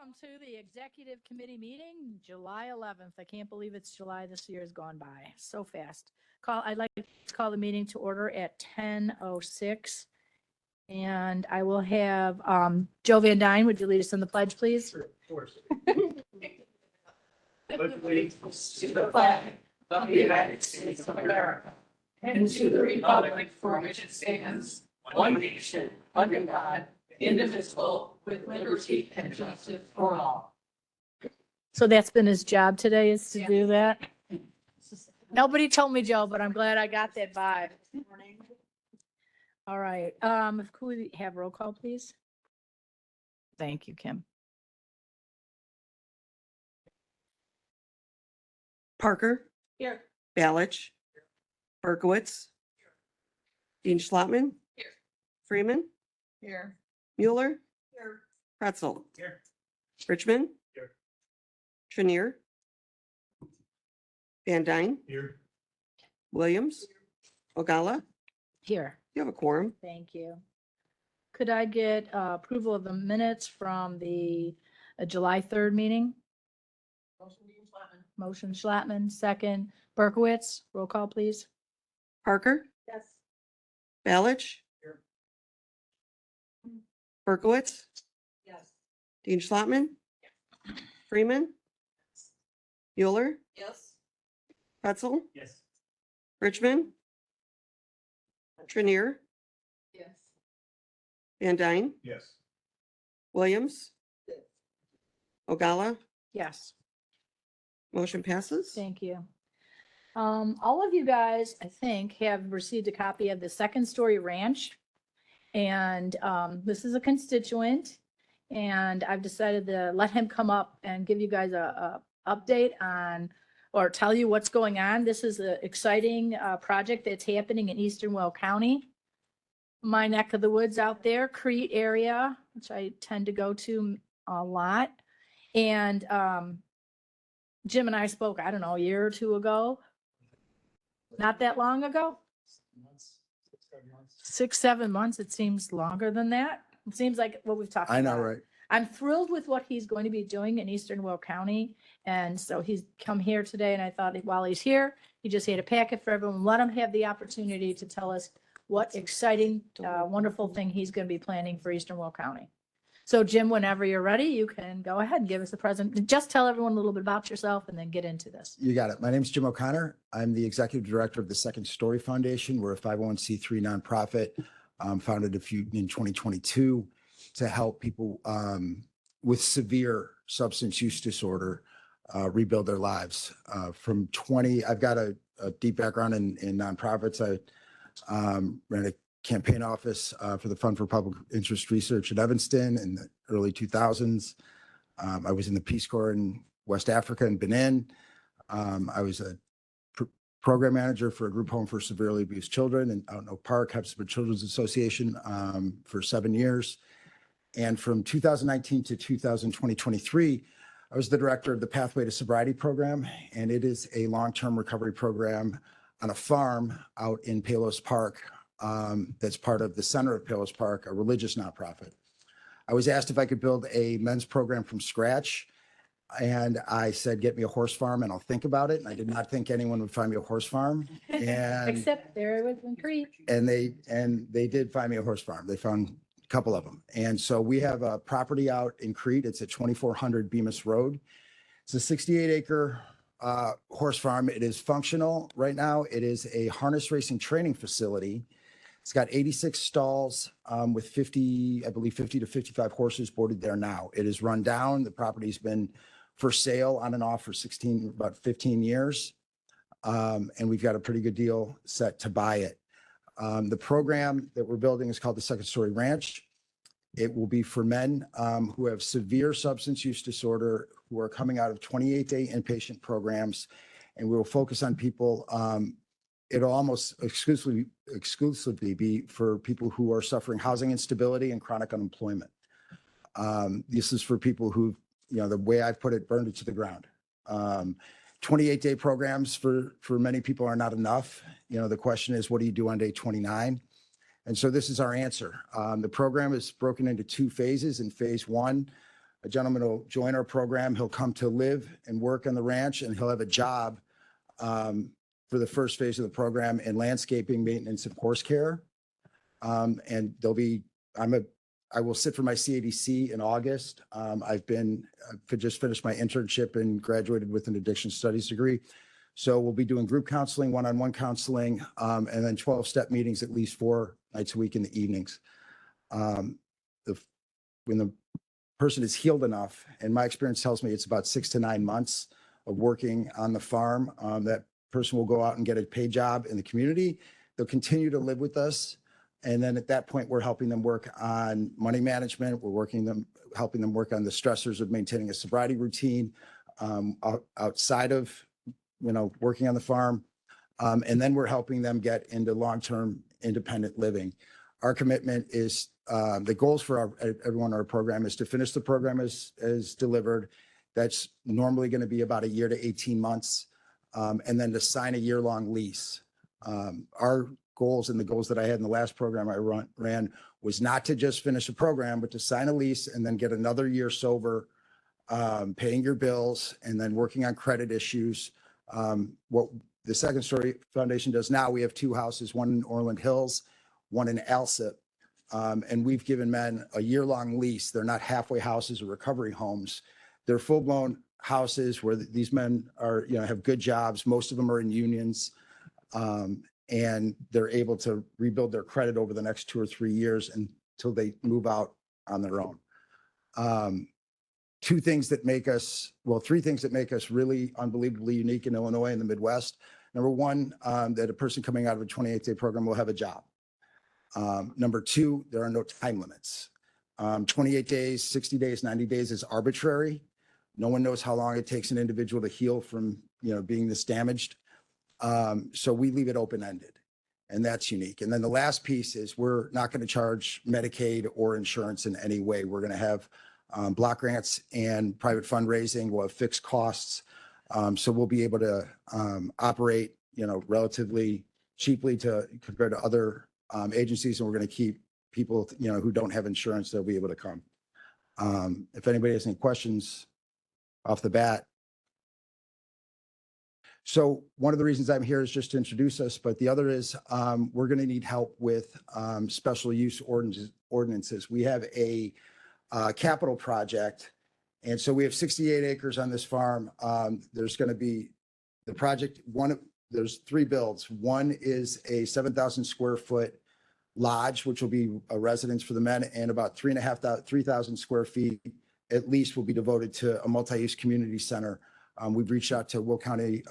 Welcome to the Executive Committee meeting, July 11th. I can't believe it's July. This year has gone by so fast. I'd like to call the meeting to order at 10:06. And I will have Joe Van Dyne. Would you lead us in the pledge, please? Sure, of course. Allegiance to the flag of the United States of America and to the republic for which it stands, one nation, under God, indivisible, with liberty and justice for all. So that's been his job today, is to do that? Nobody told me, Joe, but I'm glad I got that vibe. All right, could we have roll call, please? Thank you, Kim. Parker. Here. Balich. Berkowitz. Dean Schlottman. Here. Freeman. Here. Mueller. Here. Pretzel. Here. Richmond. Here. Trenier. Van Dyne. Here. Williams. Ogalla. Here. You have a quorum. Thank you. Could I get approval of the minutes from the July 3rd meeting? Motion Schlattman, second. Berkowitz, roll call, please. Parker. Yes. Balich. Here. Berkowitz. Yes. Dean Schlottman. Freeman. Mueller. Yes. Pretzel. Yes. Richmond. Trenier. Yes. Van Dyne. Yes. Williams. Ogalla. Yes. Motion passes. Thank you. All of you guys, I think, have received a copy of the Second Story Ranch. And this is a constituent, and I've decided to let him come up and give you guys a update on, or tell you what's going on. This is an exciting project that's happening in Eastern Will County. My neck of the woods out there, Crete area, which I tend to go to a lot. And Jim and I spoke, I don't know, a year or two ago. Not that long ago. 6, 7 months. It seems longer than that. It seems like what we've talked about. I know, right? I'm thrilled with what he's going to be doing in Eastern Will County. And so he's come here today, and I thought while he's here, he just had a packet for everyone. Let him have the opportunity to tell us what exciting, wonderful thing he's going to be planning for Eastern Will County. So Jim, whenever you're ready, you can go ahead and give us the present. Just tell everyone a little bit about yourself and then get into this. You got it. My name is Jim O'Connor. I'm the executive director of the Second Story Foundation. We're a 501c3 nonprofit founded in 2022 to help people with severe substance use disorder rebuild their lives. I've got a deep background in nonprofits. I ran a campaign office for the Fund for Public Interest Research at Evanston in the early 2000s. I was in the Peace Corps in West Africa and Benin. I was a program manager for a group home for severely abused children out in Oak Park, Hepzibah Children's Association for 7 years. And from 2019 to 2023, I was the director of the Pathway to Sobriety program, and it is a long-term recovery program on a farm out in Palos Park that's part of the Center of Palos Park, a religious nonprofit. I was asked if I could build a men's program from scratch, and I said, get me a horse farm and I'll think about it. And I did not think anyone would find me a horse farm. And Except there it was in Crete. and they did find me a horse farm. They found a couple of them. And so we have a property out in Crete. It's at 2400 Bemis Road. It's a 68-acre horse farm. It is functional right now. It is a harness racing training facility. It's got 86 stalls with 50 to 55 horses boarded there now. It is run down. The property's been for sale on and off for about 15 years. And we've got a pretty good deal set to buy it. The program that we're building is called the Second Story Ranch. It will be for men who have severe substance use disorder, who are coming out of 28-day inpatient programs. And we will focus on people, it'll almost exclusively be for people who are suffering housing instability and chronic unemployment. This is for people who, the way I've put it, burned it to the ground. 28-day programs for many people are not enough. The question is, what do you do on day 29? And so this is our answer. The program is broken into 2 phases. In phase 1, A gentleman will join our program. He'll come to live and work on the ranch, and he'll have a job for the first phase of the program in landscaping, maintenance, and horse care. And I will sit for my CADC in August. I've just finished my internship and graduated with an addiction studies degree. So we'll be doing group counseling, one-on-one counseling, and then 12-step meetings at least 4 nights a week in the evenings. When the person is healed enough, and my experience tells me it's about 6 to 9 months of working on the farm, that person will go out and get a paid job in the community. They'll continue to live with us. And then at that point, we're helping them work on money management. We're helping them work on the stressors of maintaining a sobriety routine outside of, working on the farm. And then we're helping them get into long-term independent living. Our commitment is, the goals for everyone in our program is to finish the program as delivered. That's normally going to be about a year to 18 months. And then to sign a year-long lease. Our goals and the goals that I had in the last program I ran was not to just finish a program, but to sign a lease and then get another year sober, paying your bills, and then working on credit issues. What the Second Story Foundation does now, we have 2 houses, one in Orland Hills, one in Alsip. And we've given men a year-long lease. They're not halfway houses or recovery homes. They're full-blown houses where these men are, have good jobs. Most of them are in unions. And they're able to rebuild their credit over the next 2 or 3 years until they move out on their own. 3 things that make us really unbelievably unique in Illinois and the Midwest. Number 1, that a person coming out of a 28-day program will have a job. Number 2, there are no time limits. 28 days, 60 days, 90 days is arbitrary. No one knows how long it takes an individual to heal from, being this damaged. So we leave it open-ended, and that's unique. And then the last piece is we're not going to charge Medicaid or insurance in any way. We're going to have block grants and private fundraising. We'll have fixed costs. So we'll be able to operate, relatively cheaply compared to other agencies. And we're going to keep people, who don't have insurance, they'll be able to come. If anybody has any questions off the bat. So one of the reasons I'm here is just to introduce us, but the other is we're going to need help with special use ordinances. We have a capital project, and so we have 68 acres on this farm. There's going to be the project, there's 3 builds. One is a 7,000 square foot lodge, which will be a residence for the men, and about 3,000 square feet at least will be devoted to a multi-use community center. We've reached out to Will County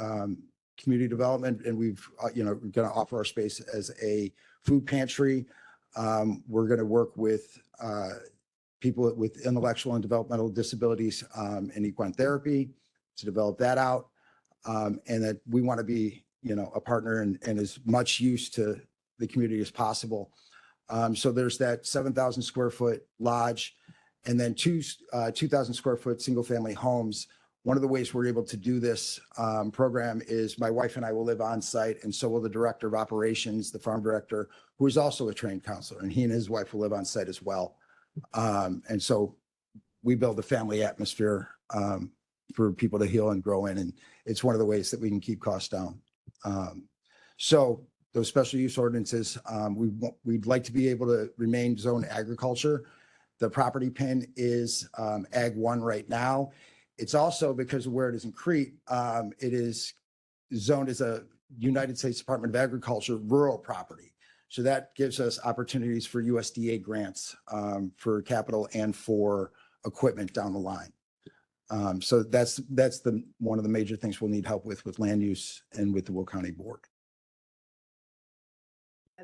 Community Development, and we're going to offer our space as a food pantry. We're going to work with people with intellectual and developmental disabilities and equine therapy to develop that out. And that we want to be, a partner and as much use to the community as possible. So there's that 7,000 square foot lodge, and then 2,000 square foot single family homes. One of the ways we're able to do this program is my wife and I will live on site, and so will the director of operations, the farm director, who is also a trained counselor, and he and his wife will live on site as well. And so we build a family atmosphere for people to heal and grow in, and it's one of the ways that we can keep costs down. So those special use ordinances, we'd like to be able to remain zone agriculture. The property pin is Ag 1 right now. It's also, because of where it is in Crete, it is zoned as a United States Department of Agriculture rural property. So that gives us opportunities for USDA grants for capital and for equipment down the line. So that's one of the major things we'll need help with land use and with the Will County Board.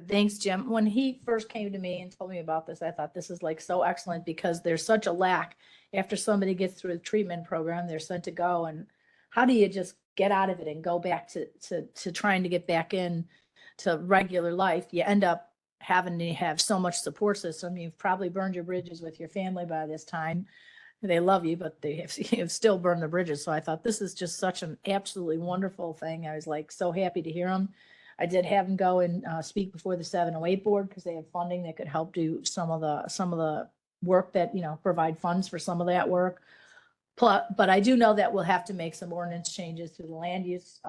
Thanks, Jim. When he first came to me and told me about this, I thought this is like so excellent because there's such a lack. After somebody gets through the treatment program, they're sent to go. And how do you just get out of it and go back to trying to get back in to regular life? You end up having to have so much support system. You've probably burned your bridges with your family by this time. They love you, but they have still burned the bridges. So I thought this is just such an absolutely wonderful thing. I was like so happy to hear him. I did have him go and speak before the 708 board because they have funding that could help do some of the work that, provide funds for some of that work. But I do know that we'll have to make some ordinance changes through the land use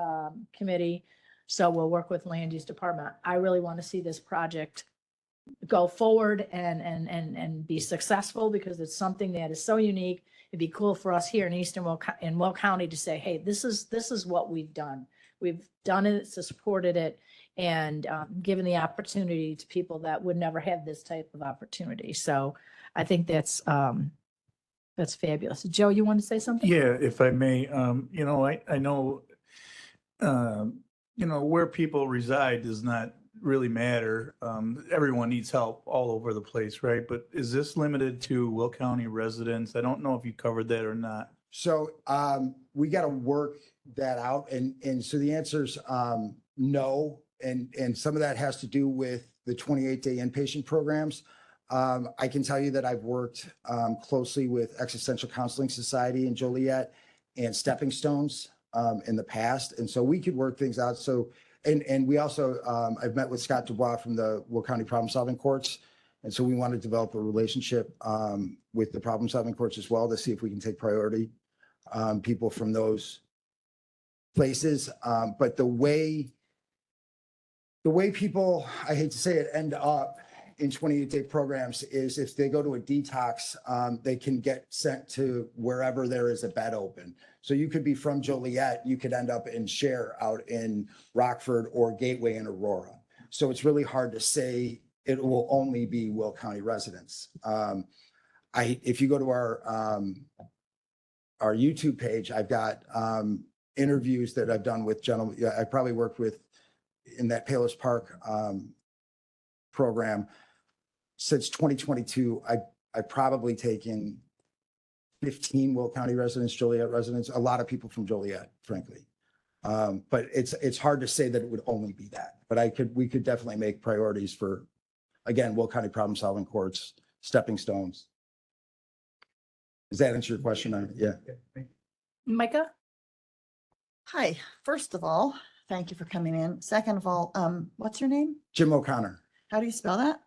committee. So we'll work with land use department. I really want to see this project go forward and be successful because it's something that is so unique. It'd be cool for us here in Will County to say, hey, this is what we've done. We've done it, supported it, and given the opportunity to people that would never have this type of opportunity. So I think that's fabulous. Joe, you want to say something? Yeah, if I may, I know, where people reside does not really matter. Everyone needs help all over the place, right? But is this limited to Will County residents? I don't know if you covered that or not. So we got to work that out. And so the answer's no. And some of that has to do with the 28-day inpatient programs. I can tell you that I've worked closely with Existential Counseling Society in Joliet and Stepping Stones in the past. And so we could work things out. So, and we also, I've met with Scott Dubois from the Will County Problem Solving Courts. And so we want to develop a relationship with the problem solving courts as well to see if we can take priority people from those places. But the way people, I hate to say it, end up in 28-day programs is if they go to a detox, they can get sent to wherever there is a bed open. So you could be from Joliet, you could end up in Share out in Rockford or Gateway in Aurora. So it's really hard to say it will only be Will County residents. If you go to our YouTube page, I've got interviews that I've done with gentlemen. I probably worked with in that Palos Park program since 2022. I've probably taken 15 Will County residents, Joliet residents, a lot of people from Joliet, frankly. But it's hard to say that it would only be that. But we could definitely make priorities for, again, Will County Problem Solving Courts, Stepping Stones. Does that answer your question? Yeah. Micah? Hi, first of all, thank you for coming in. Second of all, what's your name? Jim O'Connor. How do you spell that?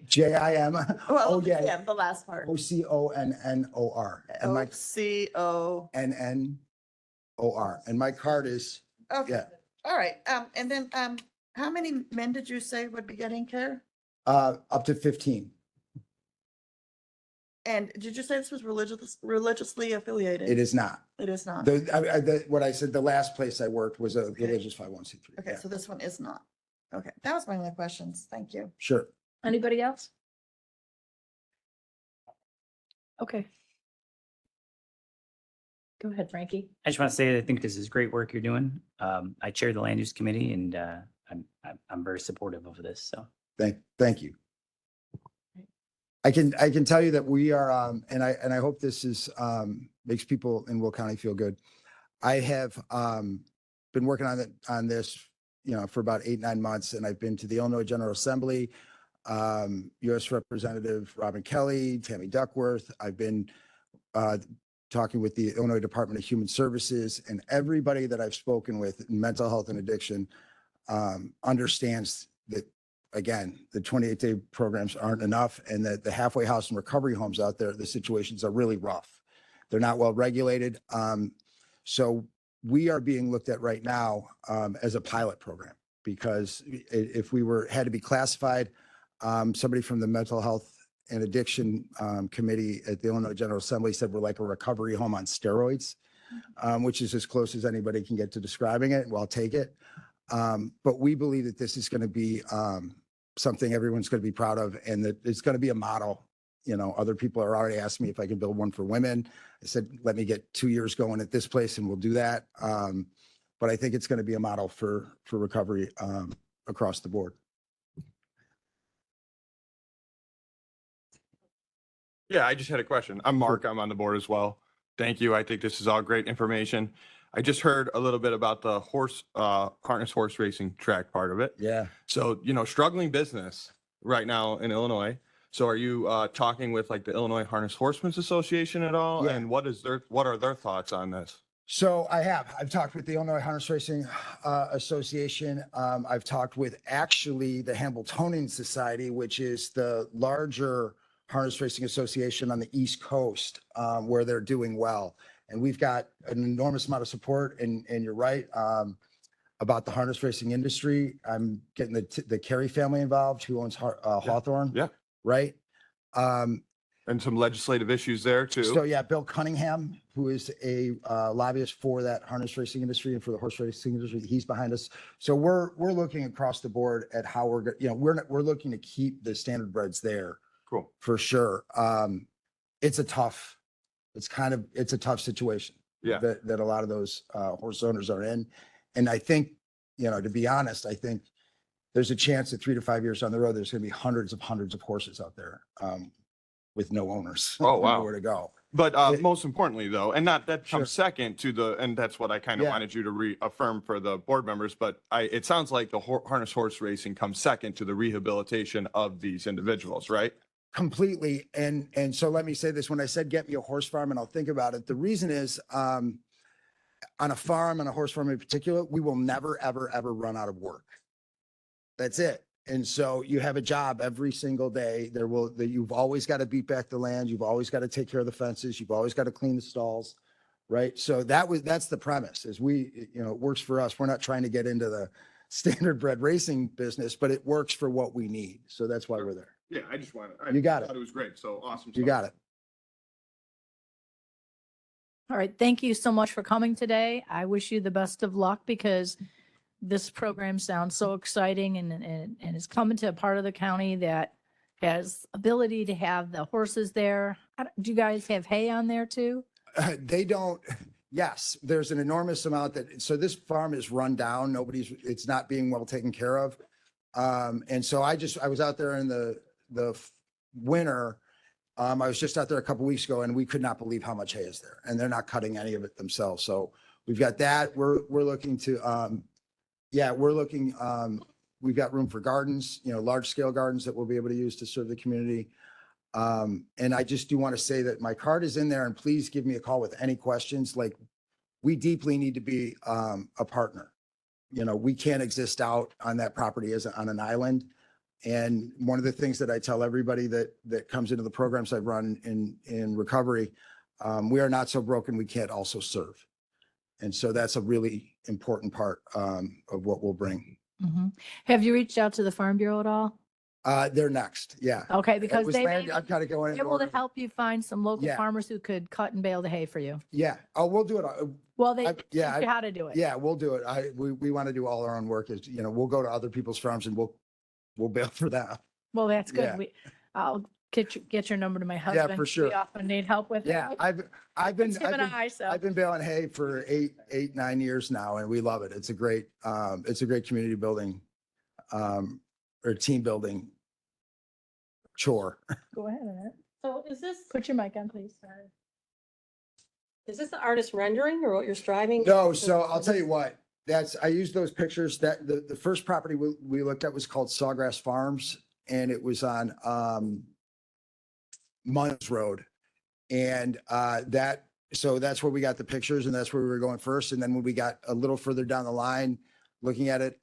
JIM. Well, yeah. the last part. OCONNOR. And my O-C-O. NNOR. And my card is, Okay, yeah, all right. And then, how many men did you say would be getting care? up to 15. And did you say this was religiously affiliated? It is not. It is not. What I said, the last place I worked was a religious 501c3. Okay, Yeah, so this one is not. Okay, that was my only questions. Thank you. sure. Anybody else? Okay. Go ahead, Frankie. I just want to say, I think this is great work you're doing. I chair the land use committee and I'm very supportive of this. So Thank you. I can tell you that we are, and I hope this is, makes people in Will County feel good. I have been working on this, for about 8-9 months, and I've been to the Illinois General Assembly, U.S. Representative Robin Kelly, Tammy Duckworth. I've been talking with the Illinois Department of Human Services, and everybody that I've spoken with in mental health and addiction understands that, again, the 28-day programs aren't enough, and that the halfway house and recovery homes out there, the situations are really rough. They're not well regulated. So we are being looked at right now as a pilot program, because if we had to be classified, somebody from the mental health and addiction committee at the Illinois General Assembly said we're like a recovery home on steroids, which is as close as anybody can get to describing it. Well, I'll take it. But we believe that this is going to be something everyone's going to be proud of, and that it's going to be a model. Other people are already asking me if I can build one for women. I said, let me get 2 years going at this place and we'll do that. But I think it's going to be a model for recovery across the board. Yeah, I just had a question. I'm Mark. I'm on the board as well. Thank you. I think this is all great information. I just heard a little bit about the harness horse racing track part of it. Yeah. So, struggling business right now in Illinois. So are you talking with like the Illinois Harness Horsemen's Association at all? Yeah. And what are their thoughts on this? So I've talked with the Illinois Harness Racing Association. I've talked with actually the Hambletonian Society, which is the larger Harness Racing Association on the East Coast, where they're doing well. And we've got an enormous amount of support, and you're right, about the harness racing industry. I'm getting the Carey family involved, who owns Hawthorne. Yeah. Right? And some legislative issues there too. So yeah, Bill Cunningham, who is a lobbyist for that harness racing industry and for the horse racing industry, he's behind us. So we're looking across the board at how we're looking to keep the standardbreds there Cool. for sure. It's a tough situation. Yeah. That a lot of those horse owners are in. And I think, to be honest, I think there's a chance that 3 to 5 years down the road, there's going to be hundreds of horses out there with no owners. Oh, wow. Nowhere to go. But most importantly though, and not that Sure. comes second to and that's what I kind of Yeah. wanted you to reaffirm for the board members, but it sounds like the harness horse racing comes second to the rehabilitation of these individuals, right? Completely. And so let me say this, when I said, get me a horse farm, and I'll think about it, the reason is, on a farm, on a horse farm in particular, we will never, ever, ever run out of work. That's it. And so you have a job every single day. You've always got to beat back the land. You've always got to take care of the fences. You've always got to clean the stalls. Right. So that's the premise, is it works for us. We're not trying to get into the standardbred racing business, but it works for what we need. So that's why we're there. Yeah, I just wanted. You got it. Thought it was great. So awesome. You got it. All right. Thank you so much for coming today. I wish you the best of luck, because this program sounds so exciting, and it's coming to a part of the county that has ability to have the horses there. Do you guys have hay on there too? They don't. Yes, there's an enormous amount so this farm is run down. It's not being well taken care of. And so I was out there in the winter. I was just out there a couple weeks ago, and we could not believe how much hay is there, and they're not cutting any of it themselves. So we've got that. We're looking to, we've got room for gardens, large scale gardens that we'll be able to use to serve the community. And I just do want to say that my card is in there, and please give me a call with any questions. Like, we deeply need to be a partner. We can't exist out on that property as on an island. And one of the things that I tell everybody that comes into the programs I run in recovery, we are not so broken we can't also serve. And so that's a really important part of what we'll bring. Mhm. Have you reached out to the Farm Bureau at all? They're next. Yeah. Okay, It because was they may land- I'm kind of going. be in able to order. help you find some local Yeah. farmers who could cut and bale the hay for you. Yeah. Oh, we'll do it. Well, they I- teach yeah, you how to do it. Yeah, we'll do it. We want to do all our own work. We'll go to other people's farms and we'll bail for them. Well, that's Yeah. good. I'll get your number to my husband. for sure. We often need help with Yeah, that. I've been It's him and I, so. I've been baling hay for 9 years now, and we love it. It's a great community building, or team building chore. Go ahead, Annette. So is this, put your mic on, please. Sorry. Is this the artist rendering or what you're striving? No, so I'll tell you what, I used those pictures that the first property we looked at was called Sawgrass Farms, and it was on Munns Road. And so that's where we got the pictures, and that's where we were going first. And then when we got a little further down the line, looking at it,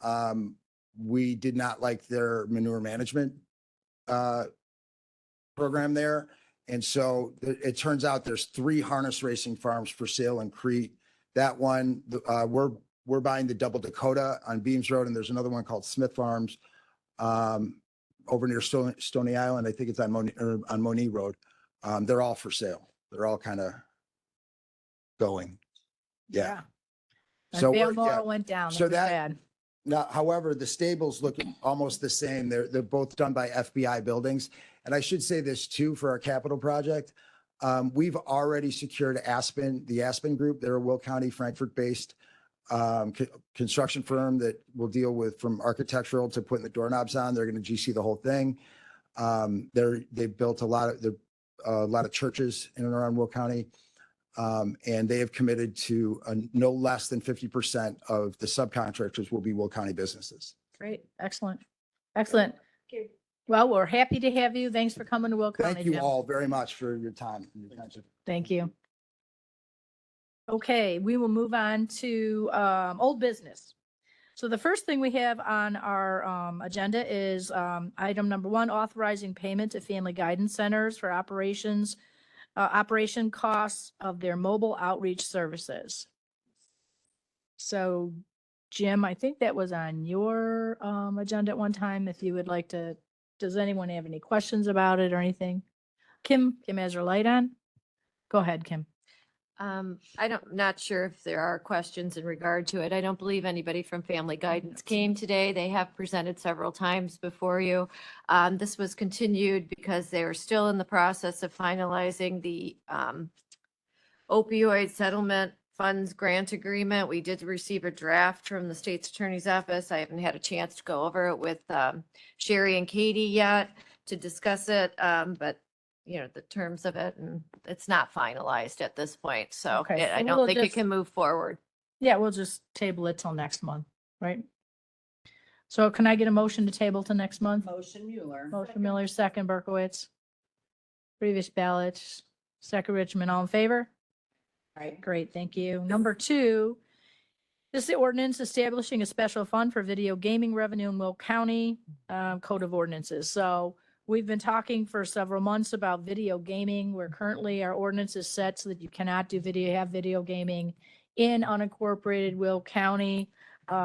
we did not like their manure management program there. And so it turns out there's 3 harness racing farms for sale in Crete. That one, we're buying the Double Dakota on Beams Road, and there's another one called Smith Farms over near Stony Island. I think it's on Monee Road. They're all for sale. They're all kind of going. Yeah. So So we're- Balmoral went down. So That was that- bad. Now, however, the stables look almost the same. They're both done by FBI buildings. And I should say this too, for our capital project. We've already secured the Aspen Group. They're a Will County, Frankfurt-based construction firm that will deal with from architectural to putting the doorknobs on. They're going to GC the whole thing. They've built a lot of churches in and around Will County. And they have committed to no less than 50% of the subcontractors will be Will County businesses. Great. Excellent. Excellent. Well, we're happy to have you. Thanks for coming to Will County. Thank you Jim. all very much for your time and your attention. Thank you. Okay, we will move on to old business. So the first thing we have on our agenda is item number 1, authorizing payment to Family Guidance Centers for operation costs of their mobile outreach services. So Jim, I think that was on your agenda at one time. If you would like to, does anyone have any questions about it or anything? Kim has her light on. Go ahead, Kim. Not sure if there are questions in regard to it. I don't believe anybody from Family Guidance came today. They have presented several times before you. This was continued because they are still in the process of finalizing the opioid settlement funds grant agreement. We did receive a draft from the state's attorney's office. I haven't had a chance to go over it with Sherry and Katie yet to discuss it, but you know, the terms of it, and it's not finalized at this point. So Okay, so I we'll don't think it just- can move forward. Yeah, we'll just table it till next month, right? So can I get a motion to table to next month? Motion Mueller. Motion Miller, second Berkowitz. Previous ballots, second Richmond, all in favor? All right, great, thank you. Number 2, this is the ordinance establishing a special fund for video gaming revenue in Will County Code of Ordinances. So we've been talking for several months about video gaming, where currently our ordinance is set so that you cannot have video gaming in unincorporated Will County.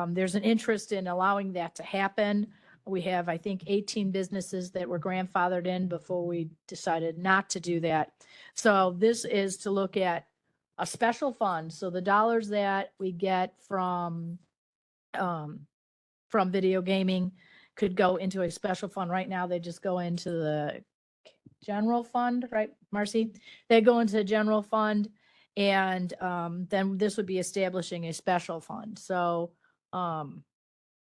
There's an interest in allowing that to happen. We have, I think, 18 businesses that were grandfathered in before we decided not to do that. So this is to look at a special fund. So the dollars that we get from video gaming could go into a special fund. Right now, they just go into the general fund, right, Marcy? They go into the general fund, and then this would be establishing a special fund. So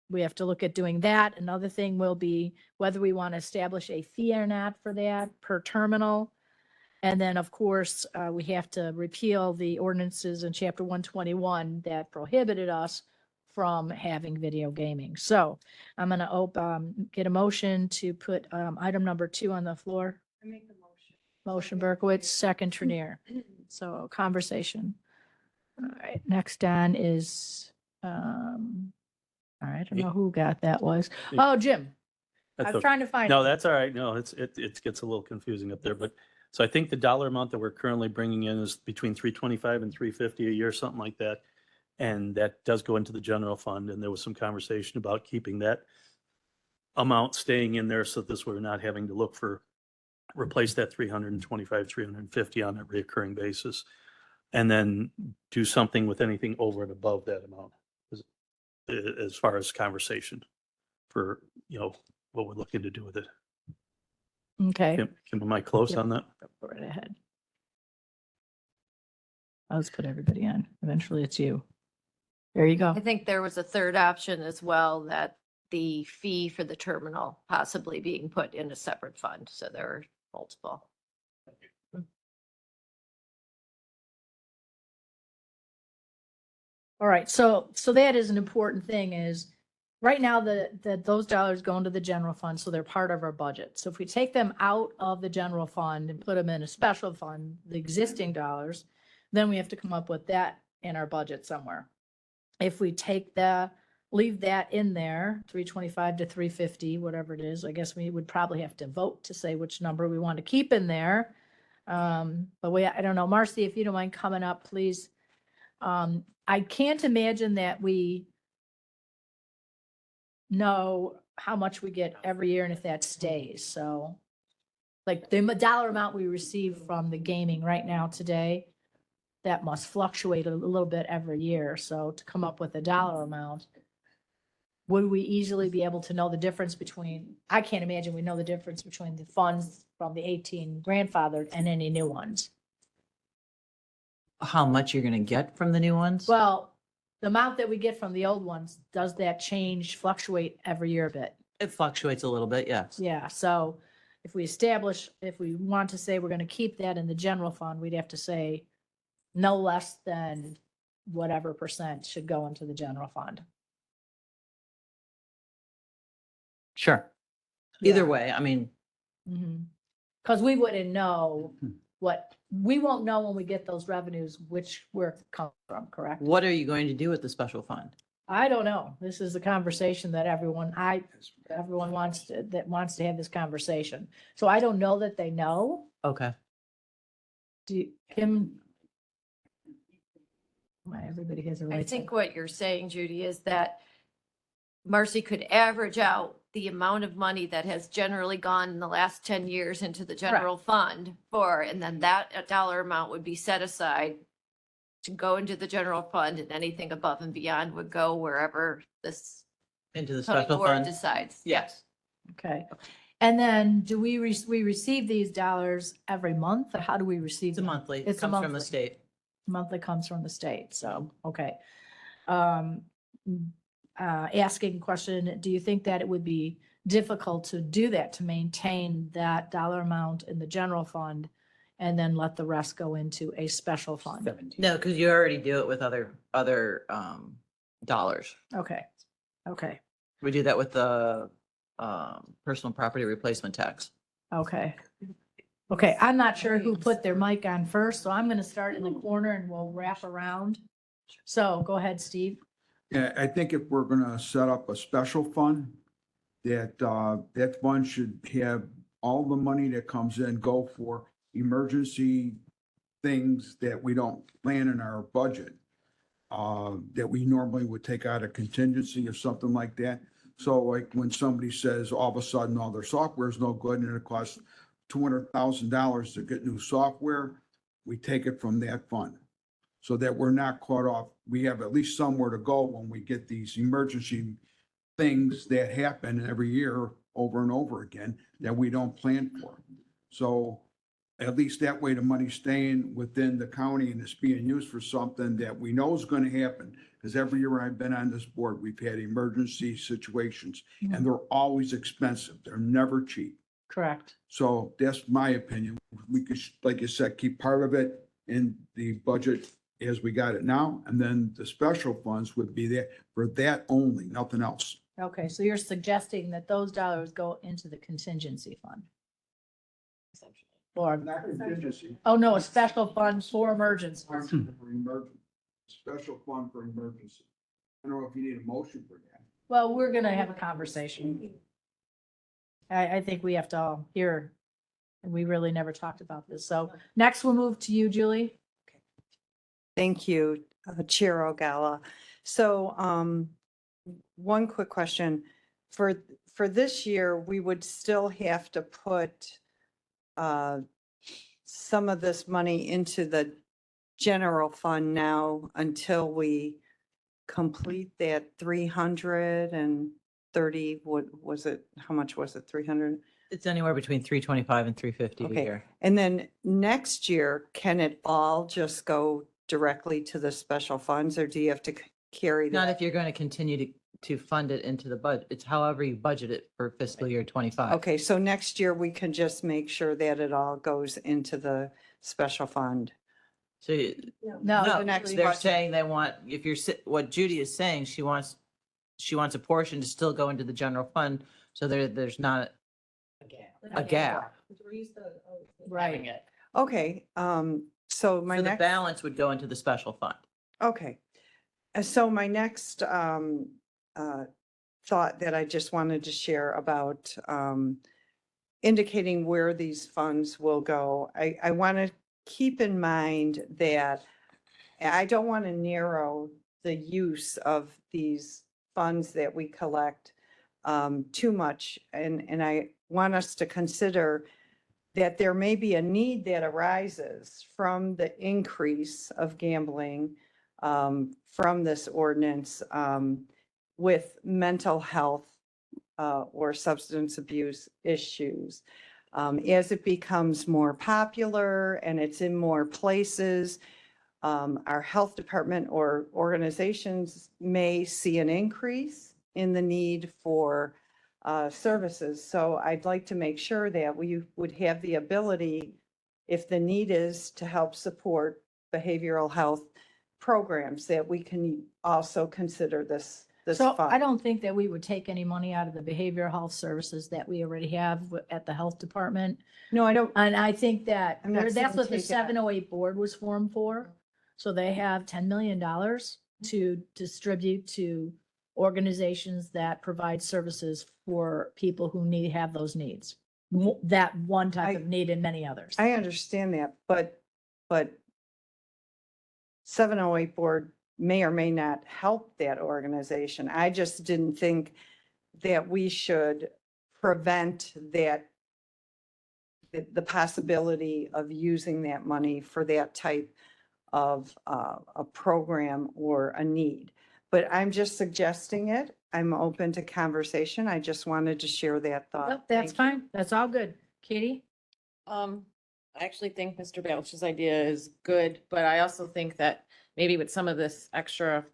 we have to look at doing that. Another thing will be whether we want to establish a fee or not for that per terminal. And then, of course, we have to repeal the ordinances in Chapter 121 that prohibited us from having video gaming. So I'm going to get a motion to put item number 2 on the floor. I make the motion. Motion Berkowitz, second Trinier. So conversation. All right, next on is, all right, I don't know who got that was. Oh, Jim. I was trying to find. No, it. that's all right. No, it gets a little confusing up there, but so I think the dollar amount that we're currently bringing in is between 325 and 350 a year, something like that. And that does go into the general fund. And there was some conversation about keeping that amount staying in there so this we're not having to look for, replace that 325, 350 on a reoccurring basis. And then do something with anything over and above that amount as far as conversation for, you know, what we're looking to do with it. Okay. Kim, am I close Yep. on that? Go right ahead. I'll just put everybody on. Eventually it's you. There you go. I think there was a third option as well, that the fee for the terminal possibly being put in a separate fund. So there are multiple. All right, so that is an important thing is, right now, those dollars go into the general fund, so they're part of our budget. So if we take them out of the general fund and put them in a special fund, the existing dollars, then we have to come up with that in our budget somewhere. If we leave that in there, 325 to 350, whatever it is, I guess we would probably have to vote to say which number we want to keep in there. But I don't know, Marcy, if you don't mind coming up, please. I can't imagine that we know how much we get every year and if that stays. So like the dollar amount we receive from the gaming right now today, that must fluctuate a little bit every year. So to come up with a dollar amount, would we easily be able to know the difference between, I can't imagine we know the difference between the funds from the 18 grandfathered and any new ones. How much you're gonna get from the new ones? Well, the amount that we get from the old ones, does that fluctuate every year a bit? It fluctuates a little bit, yes. Yeah, so if we want to say we're going to keep that in the general fund, we'd have to say no less than whatever percent should go into the general fund. Sure. Yeah. Either way, I mean, Because we wouldn't know we won't know when we get those revenues, which where it comes from, correct? what are you going to do with the special fund? I don't know. This is a conversation that everyone wants to have this conversation. So I don't know that they know. Okay. Kim? Why, everybody has a right. I to- think what you're saying, Judy, is that Marcy could average out the amount of money that has generally gone in the last 10 years into the general fund and then that dollar amount would be set aside to go into the general fund, and anything above and beyond would go wherever this Into the county special board fund? decides. Yes. Okay. And then do we receive these dollars every month, or how do we receive? It's a them? monthly. It It's a comes from the monthly. state. Monthly comes from the state, so, okay. Asking question, do you think that it would be difficult to do that, to maintain that dollar amount in the general fund and then let the rest go into a special fund? No, because you already do it with other dollars. Okay, okay, We do that with the personal property replacement tax. okay. Okay, I'm not sure who put their mic on first, so I'm gonna start in the corner and we'll wrap around. So go ahead, Steve. Yeah, I think if we're gonna set up a special fund, that fund should have all the money that comes in go for emergency things that we don't plan in our budget, that we normally would take out of contingency or something like that. So like when somebody says all of a sudden all their software is no good and it costs $200,000 to get new software, we take it from that fund. So that we're not caught off. We have at least somewhere to go when we get these emergency things that happen every year over and over again that we don't plan for. So at least that way the money's staying within the county and it's being used for something that we know is going to happen. Because every year I've been on this board, we've had emergency situations and they're always expensive. They're never cheap. Correct. So that's my opinion. We could, like you said, keep part of it in the budget as we got it now, and then the special funds would be there for that only, nothing else. Okay, so you're suggesting that those dollars go into the contingency fund? Or, Not contingency. oh no, a special fund for emergencies. For emergency, special fund for emergency. I don't know if you need a motion for that. Well, we're gonna have a conversation. I think we have to all hear, and we really never talked about this. So next we'll move to you, Julie. Thank you, Chair Ogala. So one quick question. For this year, we would still have to put some of this money into the general fund now until we complete that 330, what was it? How much was it? 300? It's anywhere between 325 and 350 a Okay. year. And then next year, can it all just go directly to the special funds, or do you have to carry Not that? if you're going to continue to fund it into the budget. It's however you budget it for fiscal year 25. Okay, so next year we can just make sure that it all goes into the special fund. So No, the next they're budget. saying they want, if you're, what Judy is saying, she wants a portion to still go into the general fund. So there's not a gap. right. Okay, so my So the next, balance would go into the special fund. okay. So my next thought that I just wanted to share about indicating where these funds will go. I want to keep in mind that I don't want to narrow the use of these funds that we collect too much. And I want us to consider that there may be a need that arises from the increase of gambling from this ordinance with mental health or substance abuse issues. As it becomes more popular and it's in more places, our health department or organizations may see an increase in the need for services. So I'd like to make sure that we would have the ability, if the need is, to help support behavioral health programs, that we can also consider this So fund. I don't think that we would take any money out of the behavioral health services that we already have at the health department. No, I don't. And I think that I'm not that's saying what the take it out. 708 board was formed for. So they have $10 million to distribute to organizations that provide services for people who have those needs. That one type of need and many others. I understand that, but 708 board may or may not help that organization. I just didn't think that we should prevent that, the possibility of using that money for that type of a program or a need. But I'm just suggesting it. I'm open to conversation. I just wanted to share that thought. Nope, that's Thank you. fine. That's all good. Katie? I actually think Mr. Balch's idea is good, but I also think that maybe with some of this extra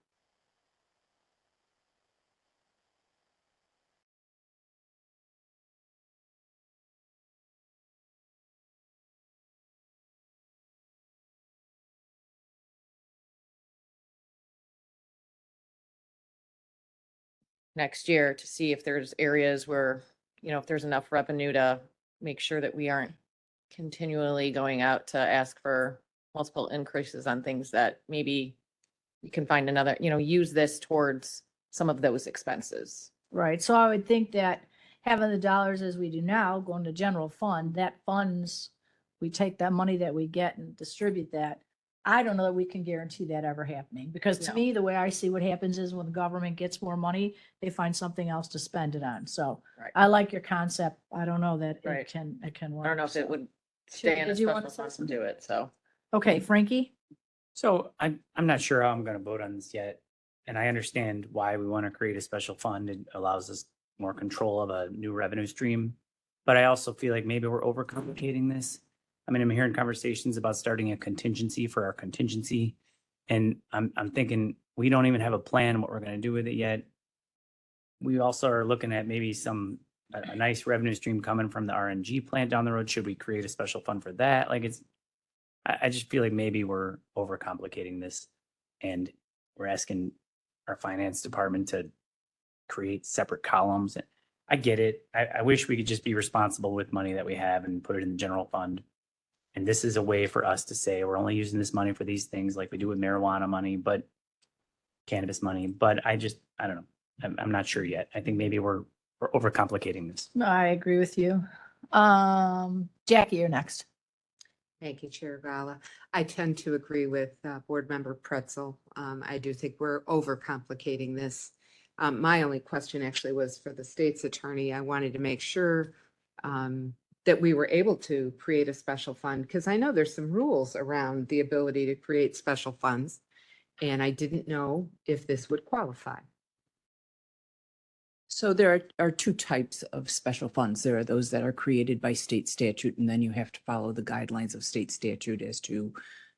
next year to see if there's areas where, if there's enough revenue to make sure that we aren't continually going out to ask for multiple increases on things that maybe we can find another, use this towards some of those expenses. Right, so I would think that having the dollars as we do now, going to general fund, that funds, we take that money that we get and distribute that. I don't know that we can guarantee that ever happening, because to No. me, the way I see what happens is when the government gets more money, they find something else to spend it on. So Right. I like your concept. I don't know that Right. it can work. I don't know if so. it would stay in a Did you want special to say fund to something? do it, so. Okay, Frankie? So I'm not sure how I'm going to vote on this yet. And I understand why we want to create a special fund. It allows us more control of a new revenue stream. But I also feel like maybe we're overcomplicating this. I mean, I'm hearing conversations about starting a contingency for our contingency. And I'm thinking we don't even have a plan what we're going to do with it yet. We also are looking at maybe a nice revenue stream coming from the RNG plant down the road. Should we create a special fund for that? Like I just feel like maybe we're overcomplicating this and we're asking our finance department to create separate columns. And I get it. I wish we could just be responsible with money that we have and put it in the general fund. And this is a way for us to say, we're only using this money for these things like we do with marijuana money, but cannabis money. But I don't know. I'm not sure yet. I think maybe we're overcomplicating this. I agree with you. Jackie, you're next. Thank you, Chair Gala. I tend to agree with Board Member Pretzel. I do think we're overcomplicating this. My only question actually was for the state's attorney. I wanted to make sure that we were able to create a special fund, because I know there's some rules around the ability to create special funds, and I didn't know if this would qualify. So there are two types of special funds. There are those that are created by state statute, and then you have to follow the guidelines of state statute as to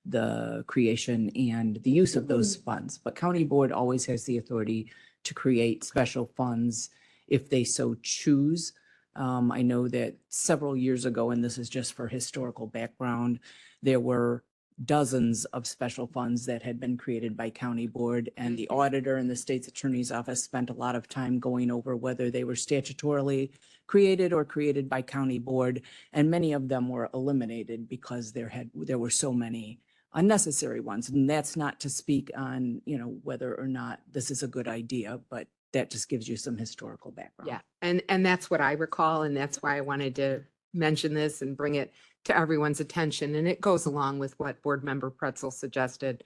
the creation and the use of those funds. But county board always has the authority to create special funds if they so choose. I know that several years ago, and this is just for historical background, there were dozens of special funds that had been created by county board, and the auditor and the state's attorney's office spent a lot of time going over whether they were statutorily created or created by county board. And many of them were eliminated because there were so many unnecessary ones. And that's not to speak on, whether or not this is a good idea, but that just gives you some historical background. Yeah, and that's what I recall, and that's why I wanted to mention this and bring it to everyone's attention. And it goes along with what Board Member Pretzel suggested.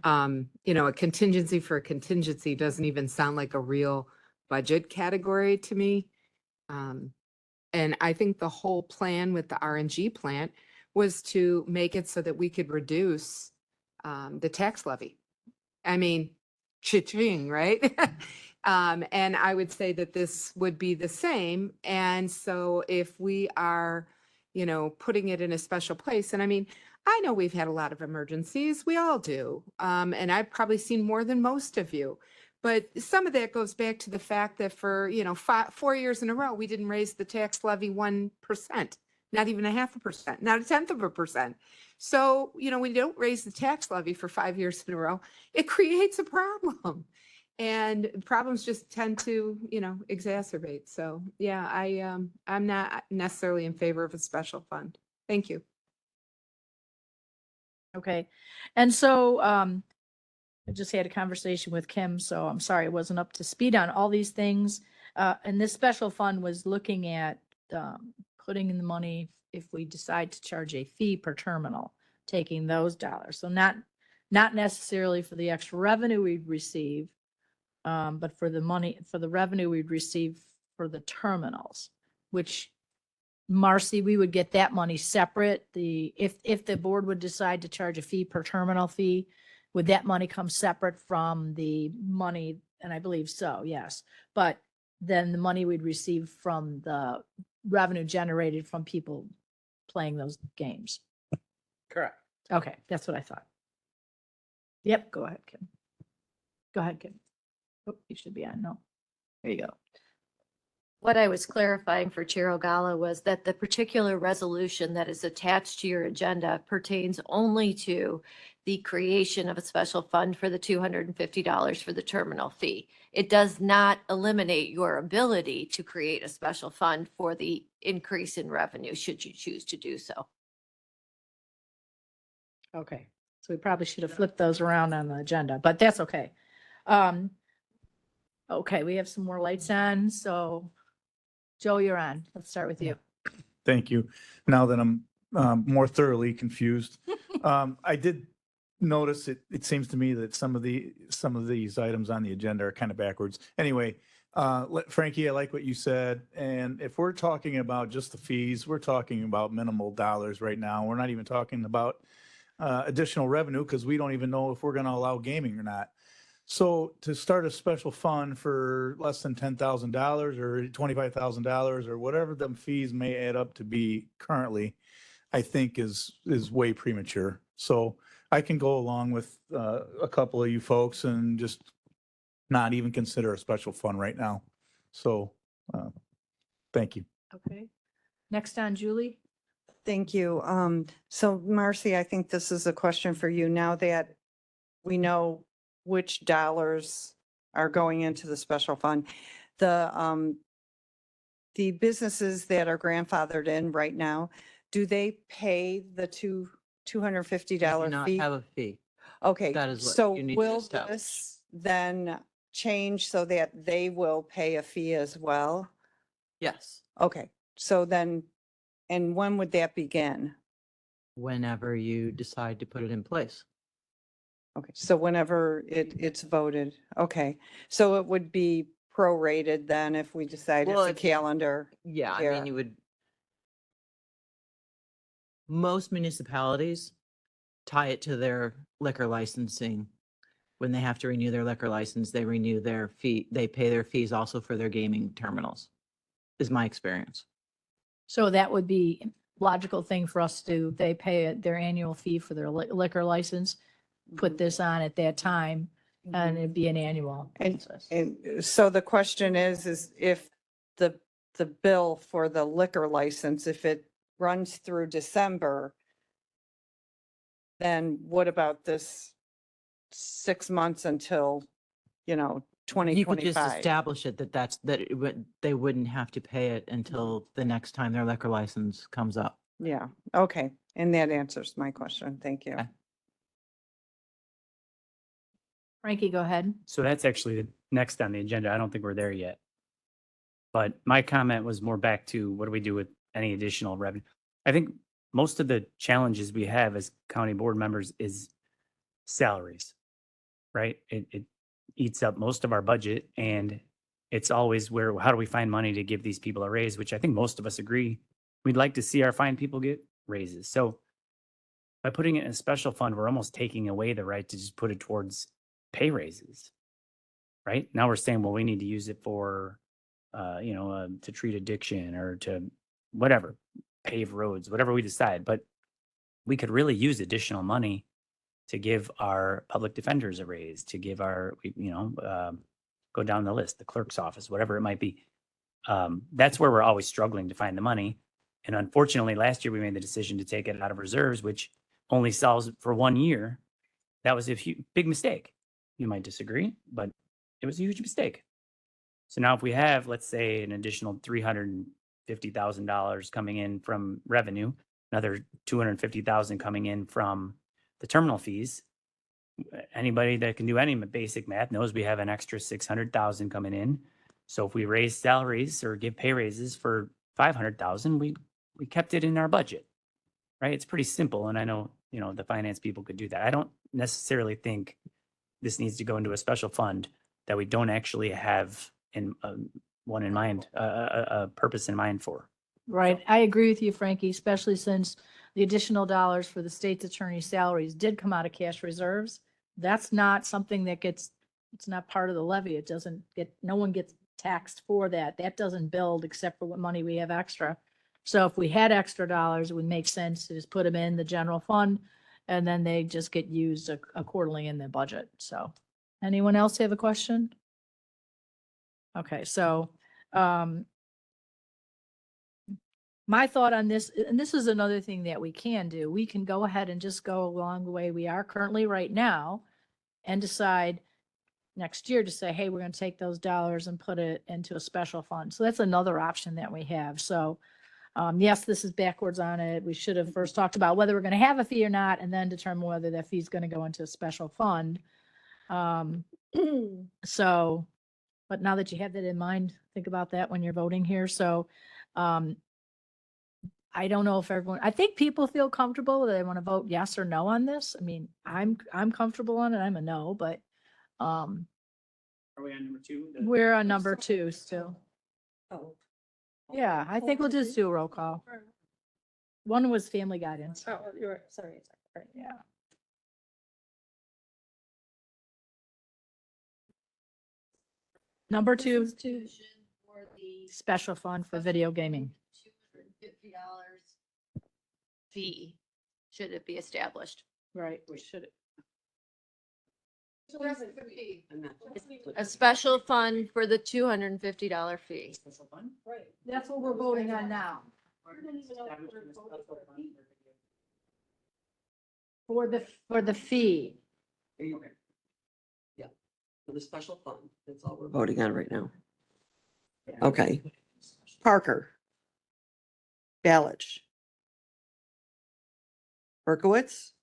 A contingency for a contingency doesn't even sound like a real budget category to me. And I think the whole plan with the RNG plant was to make it so that we could reduce the tax levy. I mean, cha-ching, right? And I would say that this would be the same. And so if we are, putting it in a special place, and I mean, I know we've had a lot of emergencies, we all do. And I've probably seen more than most of you. But some of that goes back to the fact that for, 4 years in a row, we didn't raise the tax levy 1%, not even 0.5%, not 0.1%. So, when you don't raise the tax levy for 5 years in a row, it creates a problem. And problems just tend to, exacerbate. So, yeah, I'm not necessarily in favor of a special fund. Thank you. Okay. And so I just had a conversation with Kim, so I'm sorry I wasn't up to speed on all these things. And this special fund was looking at, putting in the money if we decide to charge a fee per terminal, taking those dollars. So not necessarily for the extra revenue we'd receive, but for the revenue we'd receive for the terminals, which Marcy, we would get that money separate. If the board would decide to charge a fee per terminal fee, would that money come separate from the money? And I believe so, yes. But then the money we'd receive from the revenue generated from people playing those games. Correct. Okay, that's what I thought. Yep, go ahead, Kim. Go ahead, Kim. Oh, you should be on, no. There you go. What I was clarifying for Chair Ogala was that the particular resolution that is attached to your agenda pertains only to the creation of a special fund for the $250 for the terminal fee. It does not eliminate your ability to create a special fund for the increase in revenue, should you choose to do so. Okay, so we probably should have flipped those around on the agenda, but that's okay. Okay, we have some more lights on, so Joe, you're on. Let's start with you. Thank you. Now that I'm more thoroughly confused, I did notice it seems to me that some of these items on the agenda are kind of backwards. Anyway, Frankie, I like what you said. And if we're talking about just the fees, we're talking about minimal dollars right now. We're not even talking about additional revenue because we don't even know if we're going to allow gaming or not. So to start a special fund for less than $10,000 or $25,000 or whatever them fees may add up to be currently, I think is way premature. So I can go along with a couple of you folks and just not even consider a special fund right now. So thank you. Okay. Next on Julie. Thank you. So Marcy, I think this is a question for you now that we know which dollars are going into the special fund. The businesses that are grandfathered in right now, do they pay the Do $250 not fee? have a fee. Okay, That is what so you need to will establish. this then change so that they will pay a fee as well? Yes, Okay, so then, and when would that begin? whenever you decide to put it in place. Okay, so whenever it's voted, okay. So it would be prorated then if we decide Well, it's a if- calendar? Yeah, I year. mean, you would. Most municipalities tie it to their liquor licensing. When they have to renew their liquor license, they renew their fee, they pay their fees also for their gaming terminals, is my experience. So that would be logical thing for us to do. They pay their annual fee for their liquor license, put this on at that time, and it'd be an annual process. And so the question is if the bill for the liquor license, if it runs through December, then what about this 6 months until, You could just 2025? establish it they wouldn't have to pay it until the next time their liquor license comes up. Yeah, okay. And that answers my question. Thank you. Okay. Frankie, go ahead. So that's actually the next on the agenda. I don't think we're there yet. But my comment was more back to what do we do with any additional revenue? I think most of the challenges we have as county board members is salaries, right? It eats up most of our budget, and it's always how do we find money to give these people a raise, which I think most of us agree. We'd like to see our fine people get raises. So by putting it in a special fund, we're almost taking away the right to just put it towards pay raises, right? Now we're saying, well, we need to use it for, to treat addiction or to whatever, pave roads, whatever we decide. But we could really use additional money to give our public defenders a raise, to give our, go down the list, the clerk's office, whatever it might be. That's where we're always struggling to find the money. And unfortunately, last year we made the decision to take it out of reserves, which only solves it for 1 year. That was a big mistake. You might disagree, but it was a huge mistake. So now if we have, let's say, an additional $350,000 coming in from revenue, another $250,000 coming in from the terminal fees, anybody that can do any basic math knows we have an extra 600,000 coming in. So if we raise salaries or give pay raises for 500,000, we kept it in our budget, right? It's pretty simple. And I know, the finance people could do that. I don't necessarily think this needs to go into a special fund that we don't actually have one in mind, a purpose in mind for. Right. I agree with you, Frankie, especially since the additional dollars for the state's attorney's salaries did come out of cash reserves. That's not something that it's not part of the levy. It doesn't no one gets taxed for that. That doesn't build except for what money we have extra. So if we had extra dollars, it would make sense to just put them in the general fund and then they just get used accordingly in the budget. So anyone else have a question? Okay, so, my thought on this, and this is another thing that we can do, we can go ahead and just go along the way we are currently right now and decide next year to say, hey, we're going to take those dollars and put it into a special fund. So that's another option that we have. So, yes, this is backwards on it. We should have first talked about whether we're going to have a fee or not, and then determine whether that fee is going to go into a special fund. So, but now that you have that in mind, think about that when you're voting here. So, I don't know if I think people feel comfortable that they want to vote yes or no on this. I mean, I'm comfortable on it. I'm a no, but, Are we on number 2? we're on number 2 still. Oh. Yeah, I think we'll just do a roll call. One was family guidance. Oh, you're, sorry. Yeah. Number 2, For the special fund for video gaming. $250 fee, should it be established? Right, we should. A special fund for the $250 fee. Right, that's what we're voting on now. For the fee. Yeah, for the special fund, that's all we're voting on right now. Okay. Parker. Balich. Berkowitz.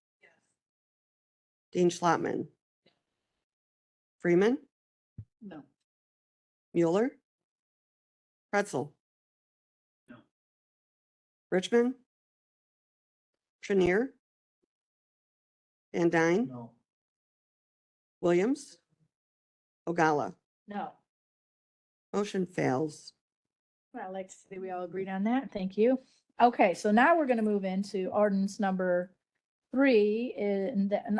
Dean Schlotman. Freeman. No. Mueller. Pretzel. No. Richmond. Trinier. Van Dyne. No. Williams. Ogalla. No. Motion fails. Well, I'd like to say we all agreed on that. Thank you. Okay, so now we're going to move into ordinance number 3,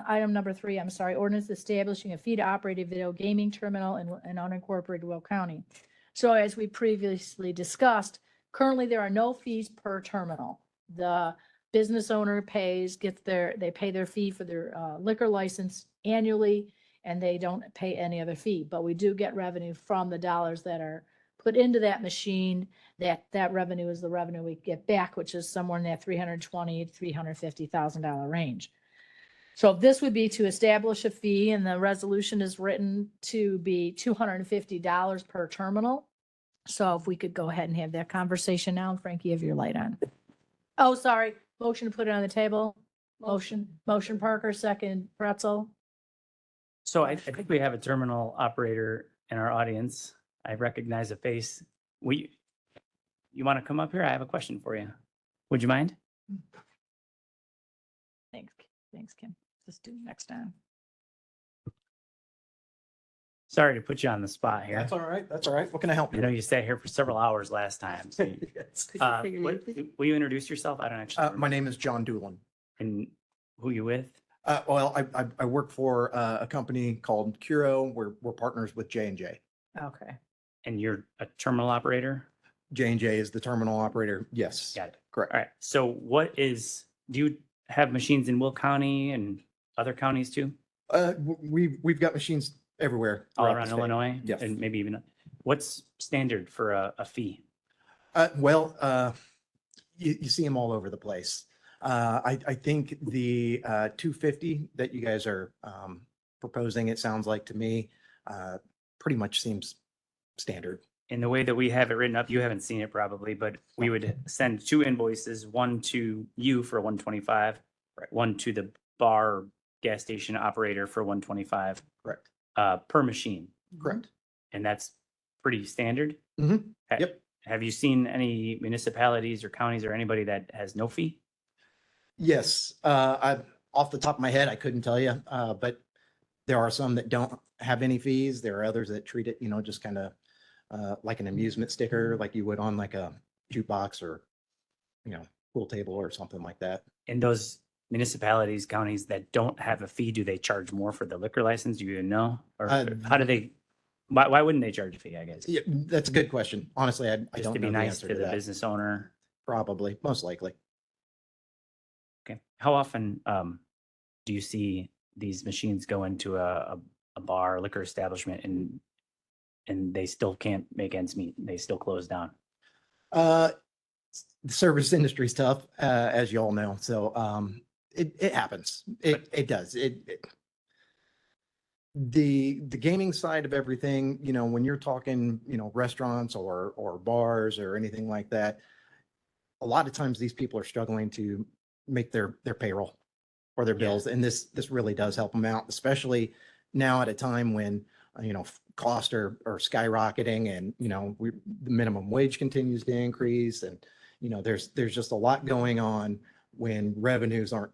item number 3, I'm sorry, ordinance establishing a fee to operate a video gaming terminal in unincorporated Will County. So as we previously discussed, currently there are no fees per terminal. The business owner they pay their fee for their liquor license annually, and they don't pay any other fee. But we do get revenue from the dollars that are put into that machine. That revenue is the revenue we get back, which is somewhere in that $320,000 to $350,000 range. So this would be to establish a fee, and the resolution is written to be $250 per terminal. So if we could go ahead and have that conversation now, Frankie, have your light on. Oh, sorry, motion to put it on the table. Motion Parker, second Pretzel. So I think we have a terminal operator in our audience. I recognize a face. You want to come up here? I have a question for you. Would you mind? Thanks, Kim. Just do it next time. Sorry to put you on the spot here. That's all right. That's all right. What can I help I you know with? you sat here for several hours last time. so- Yes. Will you introduce yourself? I don't actually. My name is John Doolin. And who you with? Well, I work for a company called Curo. We're partners with J&J. Okay. And you're a terminal operator? J&J is the terminal operator. Yes. Got it. Correct. All right. So do you have machines in Will County and other counties too? We've got machines everywhere. All throughout the around state. Illinois? Yes. And maybe even, what's standard for a fee? You see them all over the place. I think the 250 that you guys are proposing, it sounds like to me, pretty much seems standard. In the way that we have it written up, you haven't seen it probably, but we would send 2 invoices, one to you for 125, one to the bar gas station operator for 125 Correct. per machine. Correct. And that's pretty standard? Mhm. Ha- Yep. Have you seen any municipalities or counties or anybody that has no fee? Yes, off the top of my head, I couldn't tell you, but there are some that don't have any fees. There are others that treat it, just kind of like an amusement sticker, like you would on like a jukebox or, pool table or something like that. In those municipalities, counties that don't have a fee, do they charge more for the liquor license? Do you even know? Or how do they, why wouldn't they charge a fee, I guess? Yeah, that's a good question. Honestly, I Just don't to be know the nice answer to to the that. business owner? Probably, most likely. Okay. How often do you see these machines go into a bar, liquor establishment, and they still can't make ends meet? They still close down? The service industry is tough, as you all know. So it happens. It does. The gaming side of everything, when you're talking, restaurants or bars or anything like that, a lot of times these people are struggling to make their payroll or their bills. And this really does help them out, especially now at a time when, costs are skyrocketing and, the minimum wage continues to increase. And, there's just a lot going on when revenues aren't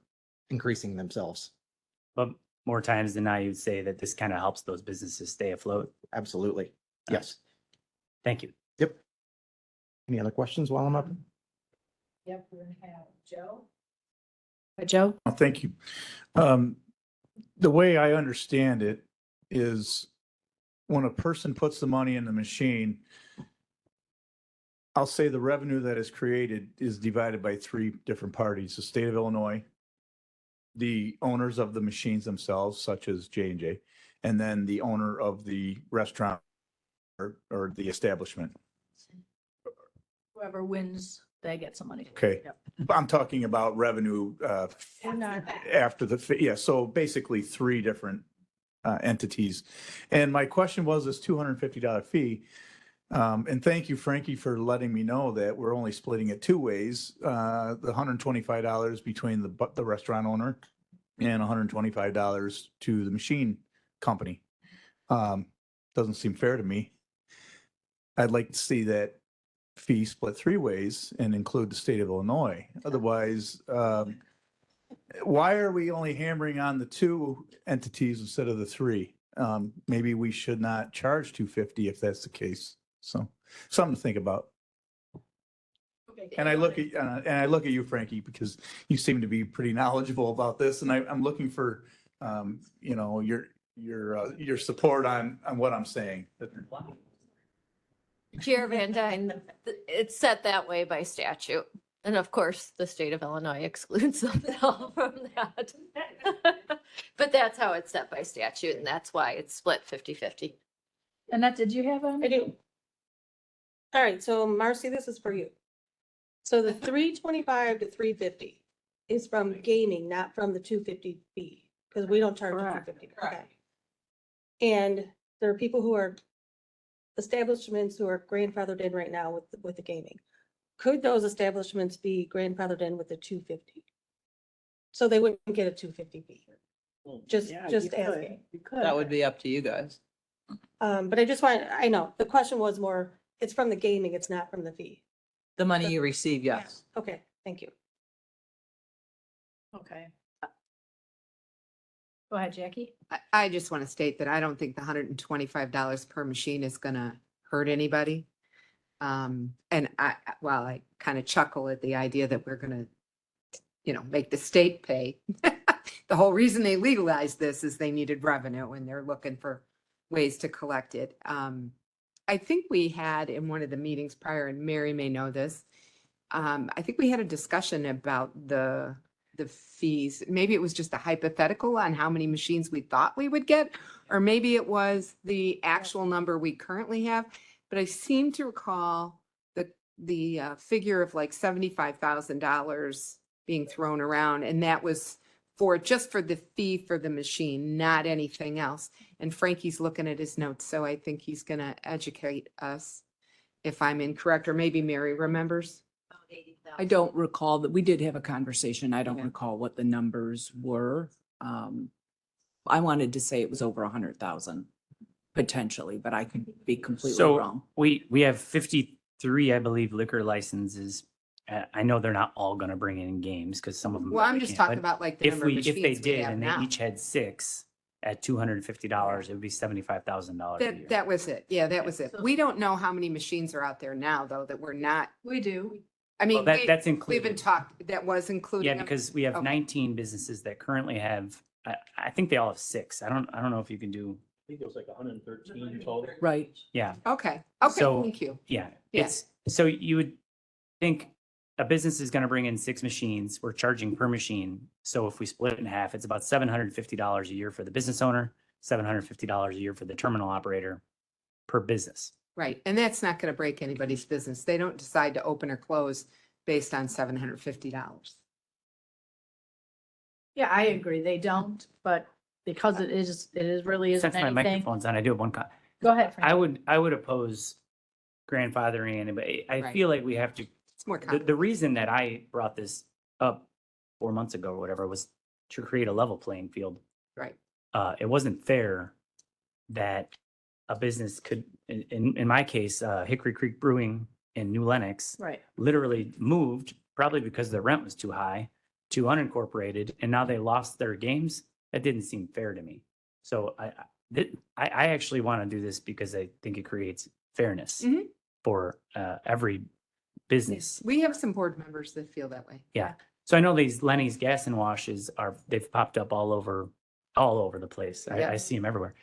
increasing themselves. But more times than not, you'd say that this kind of helps those businesses stay afloat. Absolutely. Yes. Thank you. Yep. Any other questions while I'm up? Yep, we're gonna have Joe. Joe? Oh, thank you. The way I understand it is when a person puts the money in the machine, I'll say the revenue that is created is divided by three different parties: the state of Illinois, the owners of the machines themselves, such as J&J, and then the owner of the restaurant or the establishment. Whoever wins, they get some money. Okay. Yep. I'm talking about revenue after the, yeah, so basically three different entities. And my question was this $250 fee. And thank you, Frankie, for letting me know that we're only splitting it two ways. The $125 between the restaurant owner and $125 to the machine company. Doesn't seem fair to me. I'd like to see that fee split three ways and include the state of Illinois. Otherwise, why are we only hammering on the two entities instead of the three? Maybe we should not charge $250 if that's the case. So something to think about. And I look at you, Frankie, because you seem to be pretty knowledgeable about this, and I'm looking for your support on what I'm saying. Chair Van Dyne, it's set that way by statute. And of course, the state of Illinois excludes them all from that. But that's how it's set by statute, and that's why it's split 50-50. Annette, did you have a? I do. All right, so Marcy, this is for you. So the 325 to 350 is from gaming, not from the 250 fee, because we don't charge the 250. Okay. And there are people who are establishments who are grandfathered in right now with the gaming. Could those establishments be grandfathered in with the 250? So they wouldn't get a 250 fee. Just asking. That would be up to you guys. But I know, the question was more, it's from the gaming, it's not from the fee. The money you receive, yes. Okay, thank you. Okay. Go ahead, Jackie. I just want to state that I don't think the $125 per machine is gonna hurt anybody. And while I kind of chuckle at the idea that we're gonna, make the state pay. The whole reason they legalized this is they needed revenue and they're looking for ways to collect it. I think we had in one of the meetings prior, and Mary may know this, I think we had a discussion about the fees. Maybe it was just a hypothetical on how many machines we thought we would get, or maybe it was the actual number we currently have. But I seem to recall the figure of like $75,000 being thrown around, and that was just for the fee for the machine, not anything else. And Frankie's looking at his notes, so I think he's going to educate us if I'm incorrect, or maybe Mary remembers. I don't recall that we did have a conversation. I don't recall what the numbers were. I wanted to say it was over 100,000 potentially, but I could be completely So wrong. we have 53, I believe, liquor licenses. I know they're not all gonna bring in games because some of them. Well, I'm just can't, talking but about like the If number of we, if they machines we did have and they now. each had 6 at $250, it would be $75,000 a year. That was it. Yeah, that was it. We don't know how many machines are out there now, though, that we're not, We do. I mean, that's we've been included. talked, that was included. Yeah, because we have Okay. 19 businesses that currently have, I think they all have 6. I don't know if you can do, I think it was like 113 total. Right. yeah. Okay, So, thank you. Yeah, Yeah. it's, so you would think a business is gonna bring in 6 machines, we're charging per machine. So if we split it in half, it's about $750 a year for the business owner, $750 a year for the terminal operator per business. Right, and that's not gonna break anybody's business. They don't decide to open or close based on $750. Yeah, I agree. They don't, but because it is really isn't Since my anything. microphone's on, I do have one Go ahead. Frank. I would oppose grandfathering anybody. I Right. feel like we have to, It's more the complicated. reason that I brought this up 4 months ago or whatever was to create a level playing field. Right. It wasn't fair that a business could, in my case, Hickory Creek Brewing in New Lenox, Right. literally moved, probably because their rent was too high, to unincorporated, and now they lost their games. That didn't seem fair to me. So I actually want to do this because I think it creates fairness Mhm. for every business. We have some board members that feel that way. Yeah. So I know these Lenny's Gas and Washes they've popped up all over the place. Yeah. I see them everywhere.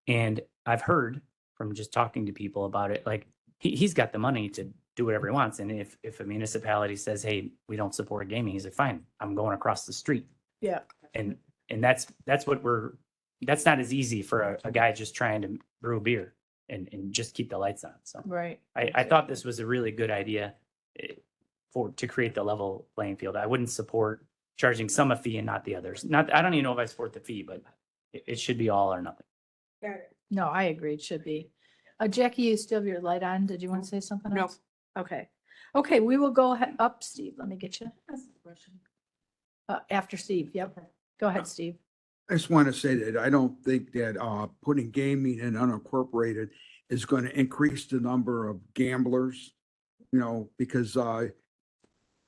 And I've heard from just talking to people about it, like he's got the money to do whatever he wants. And if a municipality says, hey, we don't support gaming, he's like, fine, I'm going across the street. Yeah. And that's that's not as easy for a guy just trying to brew beer and just keep the lights on. So Right. I thought this was a really good idea to create the level playing field. I wouldn't support charging some a fee and not the others. I don't even know if I support the fee, but it should be all or nothing. No, I agree. It should be. Jackie, you still have your light on. Did you want to say something No. else? Okay. Okay, we will go up, Steve. Let me get you. After Steve. Yep. Go ahead, Steve. I just want to say that I don't think that putting gaming in unincorporated is going to increase the number of gamblers, because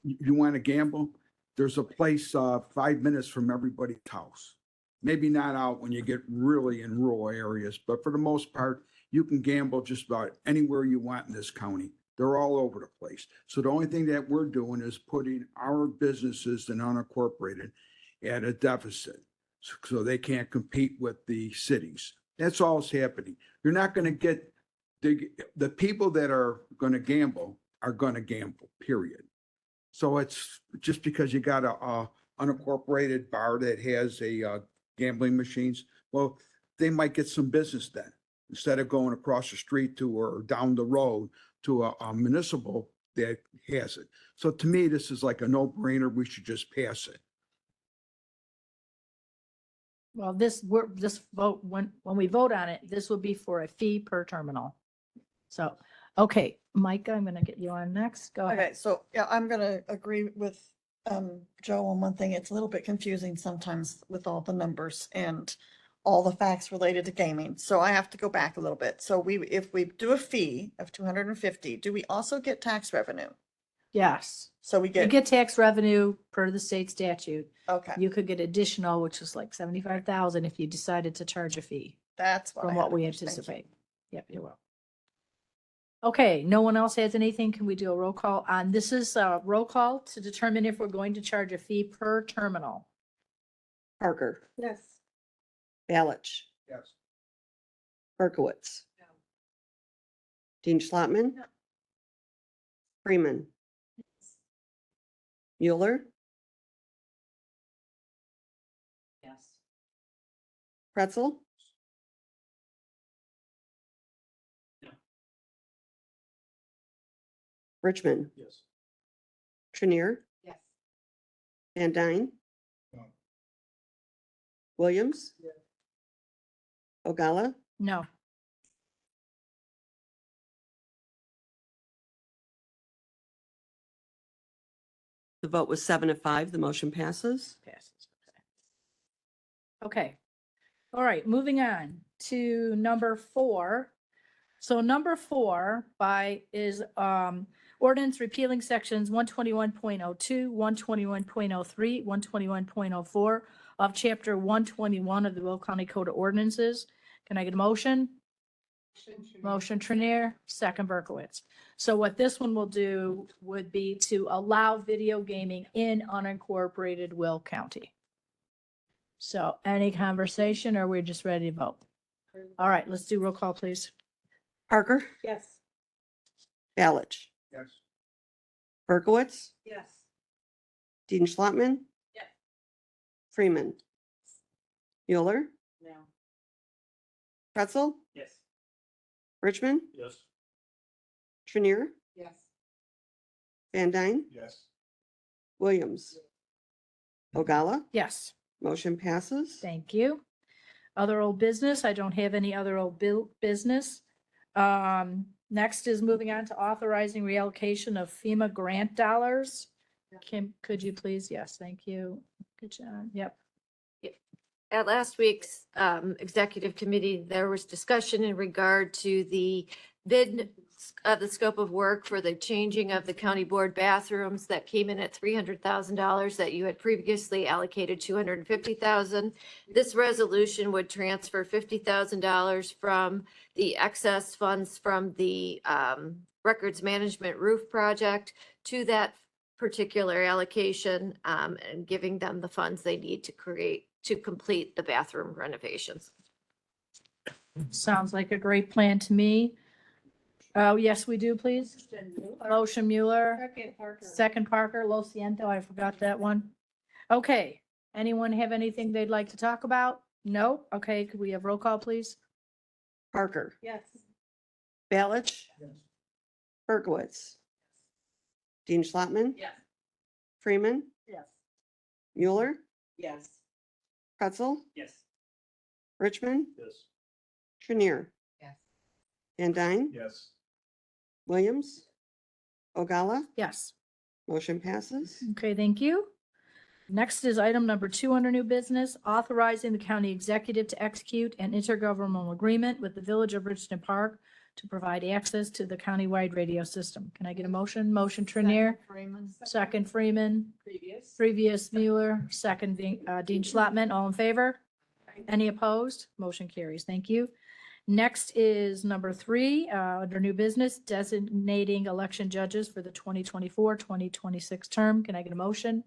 you want to gamble, there's a place 5 minutes from everybody's house. Maybe not out when you get really in rural areas, but for the most part, you can gamble just about anywhere you want in this county. They're all over the place. So the only thing that we're doing is putting our businesses in unincorporated at a deficit, so they can't compete with the cities. That's all that's happening. You're not going to get, the people that are going to gamble are going to gamble, period. So it's just because you got a unincorporated bar that has a gambling machines, well, they might get some business then, instead of going across the street to or down the road to a municipal that has it. So to me, this is like a no-brainer. We should just pass it. Well, this vote, when we vote on it, this will be for a fee per terminal. So, okay, Mike, I'm gonna get you on next. Go Okay, ahead. so yeah, I'm gonna agree with Joe on one thing. It's a little bit confusing sometimes with all the numbers and all the facts related to gaming. So I have to go back a little bit. So if we do a fee of 250, do we also get tax revenue? Yes. So we You get, get tax revenue per the state statute. okay, You could get additional, which is like 75,000 if you decided to charge a fee that's what I from had what we to- thank you. anticipate. Yep, you're welcome. Okay, no one else has anything? Can we do a roll call on, this is a roll call to determine if we're going to charge a fee per terminal. Parker, Yes. Balich, Yes. Berkowitz. Dean Schlotman. Freeman. Mueller, Yes. Pretzel. Richmond. Yes. Trinier, Yes. Van Dyne. No. Williams. Ogalla, No. the vote was 7-5. The motion passes. Passes. Okay. All right, moving on to number 4. So number 4 is ordinance repealing sections 121.02, 121.03, 121.04 of chapter 121 of the Will County Code of Ordinances. Can I get a motion? Motion Trinier, second Berkowitz. So what this one will do would be to allow video gaming in unincorporated Will County. So any conversation, or we're just ready to vote? All right, let's do roll call, please. Parker, Yes. Balich, Yes. Berkowitz, Yes. Dean Schlottman. Yes. Freeman. Mueller, No. Pretzel, Yes. Richmond, Yes. Trinier, Yes. Van Dyne, Yes. Williams. Ogala, Yes, motion passes. thank you. Other old business, I don't have any other old business. Next is moving on to authorizing reallocation of FEMA grant dollars. Kim, could you please? Yes, thank you. Good job. Yep. At last week's executive committee, there was discussion in regard to the bid of the scope of work for the changing of the county board bathrooms that came in at $300,000 that you had previously allocated $250,000. This resolution would transfer $50,000 from the excess funds from the records management roof project to that particular allocation, and giving them the funds they need to complete the bathroom renovations. Sounds like a great plan to me. Oh, yes, we do, please. Motion Mueller, Second Parker. second Parker, Lo Ciento, I forgot that one. Okay, anyone have anything they'd like to talk about? No? Okay, could we have roll call, please? Parker, Yes. Balich, Berkowitz, Dean Schlottman, Yes. Freeman, Yes. Mueller, Yes. Pretzel, Yes. Richmond, Yes. Trinier, Yes. Van Dyne, Yes. Williams, Ogala, Yes. motion passes. Okay, thank you. Next is item number 2 under new business, authorizing the county executive to execute an intergovernmental agreement with the Village of Richmond Park to provide access to the countywide radio system. Can I get a motion? Motion Trinier, second Freeman, previous Mueller, second Dean Schlottman. All in favor? Any opposed? Motion carries. Thank you. Next is number 3, under new business, designating election judges for the 2024-2026 term. Can I get a motion?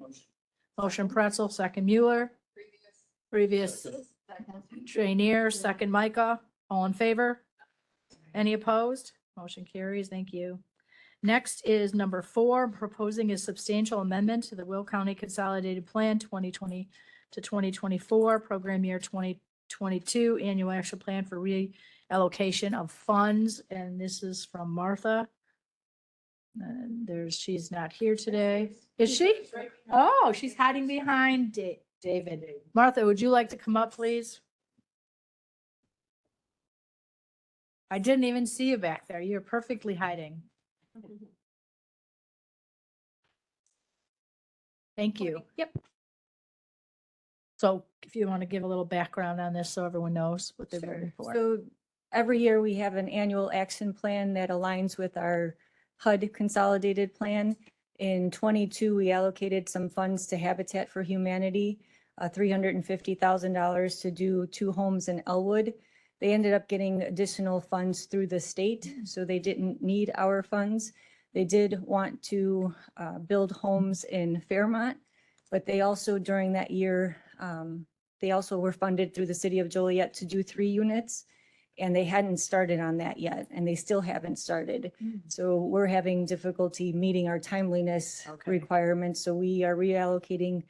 Motion Pretzel, second Mueller. Previous Trainier, second Micah. All in favor? Any opposed? Motion carries. Thank you. Next is number 4, proposing a substantial amendment to the Will County Consolidated Plan 2020 to 2024, program year 2022, annual action plan for reallocation of funds. And this is from Martha. And she's not here today. Is she? Oh, she's hiding behind David. Martha, would you like to come up, please? I didn't even see you back there. You're perfectly hiding. Thank you. Yep. So if you want to give a little background on this so everyone knows what they're voting for. So every year we have an annual action plan that aligns with our HUD consolidated plan. In '22, we allocated some funds to Habitat for Humanity, $350,000 to do 2 homes in Elwood. They ended up getting additional funds through the state, so they didn't need our funds. They did want to build homes in Fairmont, but they also during that year, they also were funded through the city of Joliet to do 3 units. And they hadn't started on that yet, and they still haven't started. So we're having difficulty meeting our timeliness requirements. So we are reallocating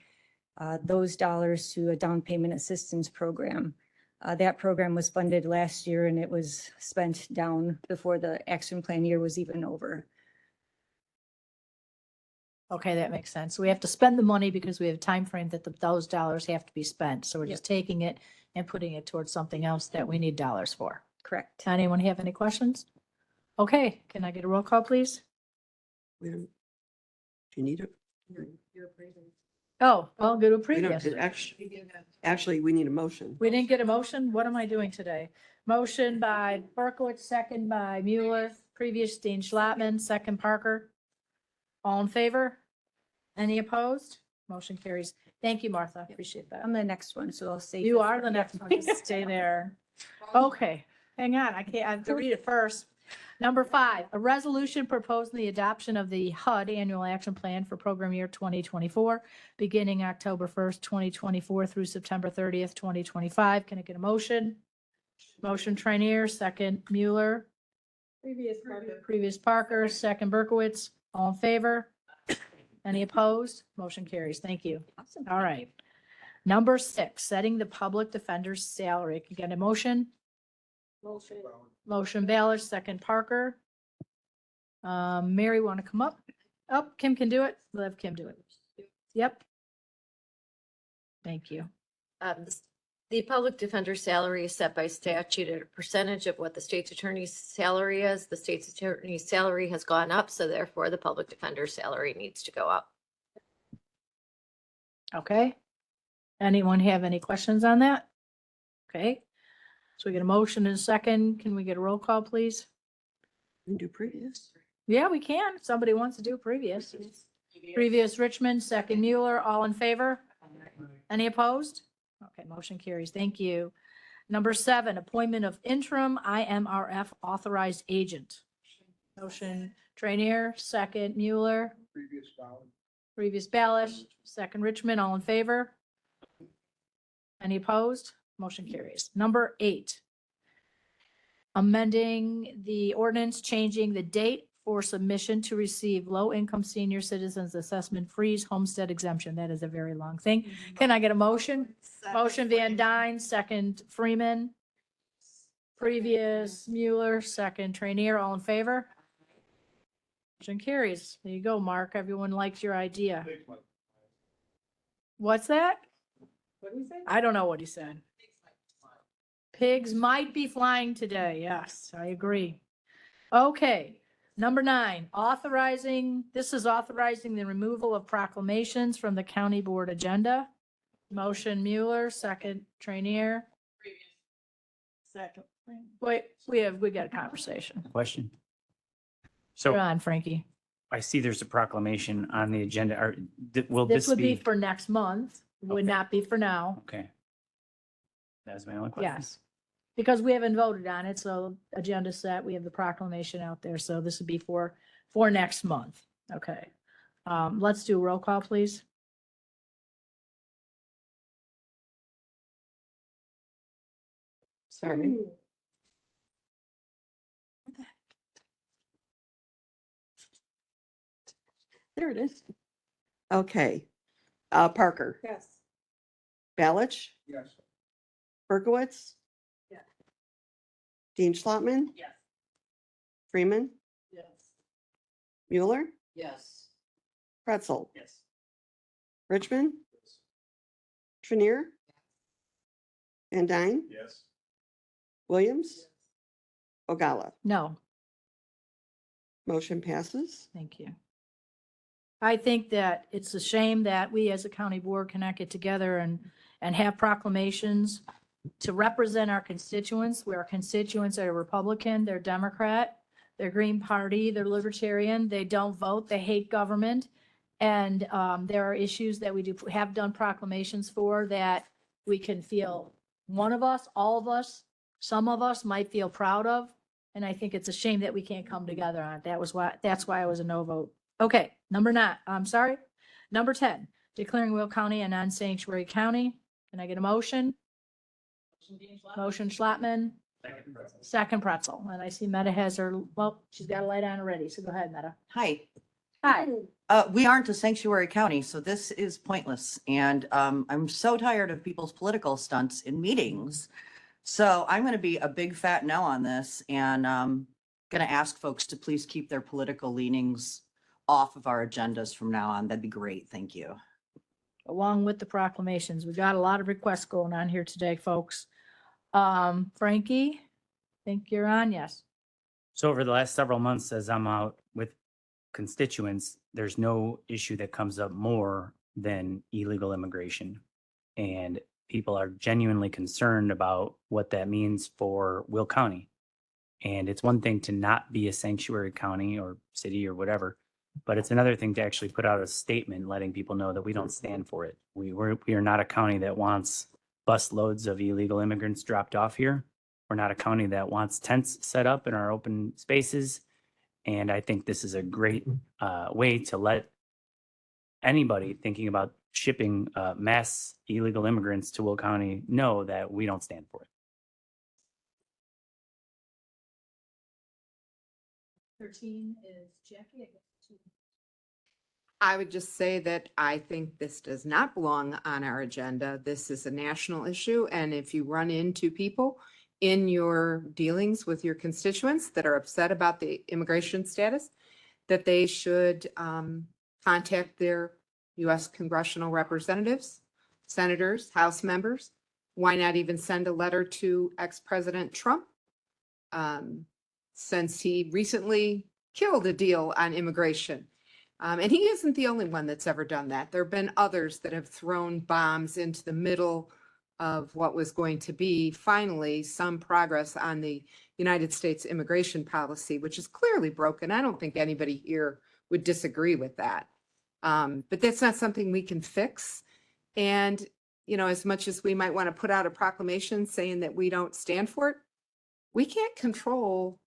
those dollars to a down payment assistance program. That program was funded last year and it was spent down before the action plan year was even over. Okay, that makes sense. We have to spend the money because we have a time frame that those dollars have to be spent. So we're just taking it and putting it towards something else that we need dollars for. Correct. Anyone have any questions? Okay, can I get a roll call, please? Do you need it? Oh, well, go to We don't- previous. Actually, we need a motion. We didn't get a motion? What am I doing today? Motion by Berkowitz, second by Mueller, previous Dean Schlattman, second Parker. All in favor? Any opposed? Motion carries. Thank you, Martha. Appreciate that. I'm the next one, so I'll say. You are the next one. Stay there. Okay, hang on. I have to read it first. Number 5, a resolution proposing the adoption of the HUD Annual Action Plan for Program Year 2024, beginning October 1st, 2024 through September 30th, 2025. Can I get a motion? Motion Trainier, second Mueller, previous Parker, second Berkowitz. All in favor? Any opposed? Motion carries. Thank you. All right. Number 6, setting the public defender's salary. Can I get a motion? Motion Ballard, second Parker. Mary, want to come up? Oh, Kim can do it. We'll have Kim do it. Yep. Thank you. The public defender's salary is set by statute at a percentage of what the state's attorney's salary is. The state's attorney's salary has gone up, so therefore the public defender's salary needs to go up. Okay. Anyone have any questions on that? Okay. So we get a motion and a second. Can we get a roll call, please? We do previous. Yeah, we can. Somebody wants to do previous. Previous Richmond, second Mueller, all in favor? Any opposed? Okay, motion carries. Thank you. Number 7, appointment of interim IMRF authorized agent. Motion Trainier, second Mueller, previous Ballas, second Richmond, all in favor? Any opposed? Motion carries. Number 8, amending the ordinance, changing the date for submission to receive low-income senior citizens assessment freeze homestead exemption. That is a very long thing. Can I get a motion? Motion Van Dyne, second Freeman. Previous Mueller, second Trainier, all in favor? Motion carries. There you go, Mark. Everyone likes your idea. What's that? What did we say? I don't know what he said. Pigs might be flying today. Yes, I agree. Okay. Number 9, this is authorizing the removal of proclamations from the county board agenda. Motion Mueller, second Trainier. Second. Wait, we got a conversation. Question. Go So on, Frankie. I see there's a proclamation on the agenda. Will This this would be be? for next month, would not be for now. Okay. That was my only question. Yes. Because we haven't voted on it, so agenda set, we have the proclamation out there, so this would be for next month. Okay. Let's do a roll call, please. Sorry. There it is. Okay. Parker, Yes. Balich, Yes. Berkowitz, Yes. Dean Schlottman, Yes. Freeman, Yes. Mueller, Yes. Pretzel, Yes. Richmond, Trinier, Van Dyne, Yes. Williams, Ogalla. No, Motion passes. thank you. I think that it's a shame that we as a county board cannot get together and have proclamations to represent our constituents, where our constituents are Republican, they're Democrat, they're Green Party, they're Libertarian, they don't vote, they hate government. And there are issues that we have done proclamations for that we can feel, one of us, all of us, some of us might feel proud of. And I think it's a shame that we can't come together on it. That's why I was a no vote. Okay, number 10, declaring Will County a non-sanctuary county. Can I get a motion? Motion Schlattman, second Pretzel. And I see Meta has her, well, she's got a light on already, so go ahead, Meta. Hi, Hi. we aren't a sanctuary county, so this is pointless. And I'm so tired of people's political stunts in meetings. So I'm going to be a big fat no on this and going to ask folks to please keep their political leanings off of our agendas from now on. That'd be great. Thank you. Along with the proclamations, we've got a lot of requests going on here today, folks. Frankie, think you're on? Yes. So over the last several months, as I'm out with constituents, there's no issue that comes up more than illegal immigration. And people are genuinely concerned about what that means for Will County. And it's one thing to not be a sanctuary county or city or whatever, but it's another thing to actually put out a statement letting people know that we don't stand for it. We are not a county that wants bus loads of illegal immigrants dropped off here. We're not a county that wants tents set up in our open spaces. And I think this is a great way to let anybody thinking about shipping mass illegal immigrants to Will County know that we don't stand for it. 13 is Jackie. I guess, two. I would just say that I think this does not belong on our agenda. This is a national issue, and if you run into people in your dealings with your constituents that are upset about the immigration status, that they should contact their U.S. congressional representatives, senators, House members. Why not even send a letter to ex-President Trump? Since he recently killed a deal on immigration. And he isn't the only one that's ever done that. There have been others that have thrown bombs into the middle of what was going to be finally some progress on the United States immigration policy, which is clearly broken. I don't think anybody here would disagree with that. But that's not something we can fix. And, you know, as much as we might want to put out a proclamation saying that we don't stand for it, we can't control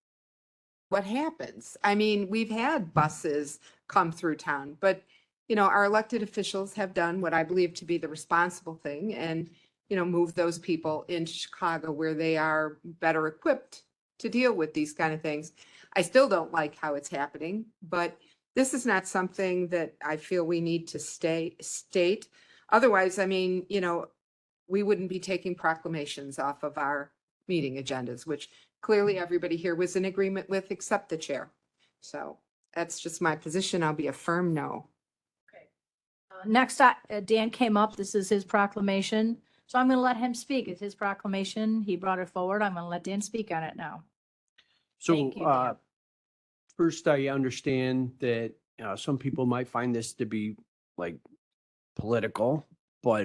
what happens. I mean, we've had buses come through town, but, you know, our elected officials have done what I believe to be the responsible thing and, you know, move those people into Chicago where they are better equipped to deal with these kind of things. I still don't like how it's happening, but this is not something that I feel we need to state. Otherwise, I mean, you know, we wouldn't be taking proclamations off of our meeting agendas, which clearly everybody here was in agreement with except the chair. So that's just my position. I'll be a firm no. Next, Dan came up. This is his proclamation. So I'm going to let him speak. It's his proclamation. He brought it forward. I'm going to let Dan speak on it now. So, Thank you, Dan. first, I understand that some people might find this to be like political, but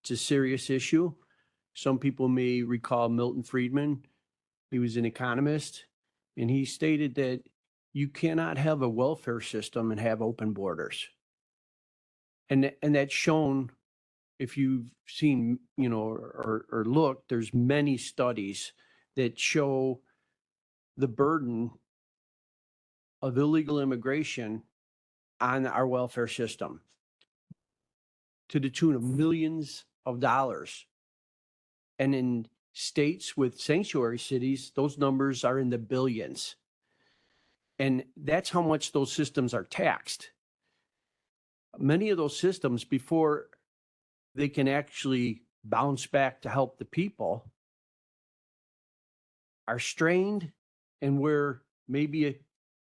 it's a serious issue. Some people may recall Milton Friedman. He was an economist, and he stated that you cannot have a welfare system and have open borders. And that's shown if you've seen, you know, or looked, there's many studies that show the burden of illegal immigration on our welfare system to the tune of millions of dollars. And in states with sanctuary cities, those numbers are in the billions. And that's how much those systems are taxed. Many of those systems, before they can actually bounce back to help the people, are strained, and where maybe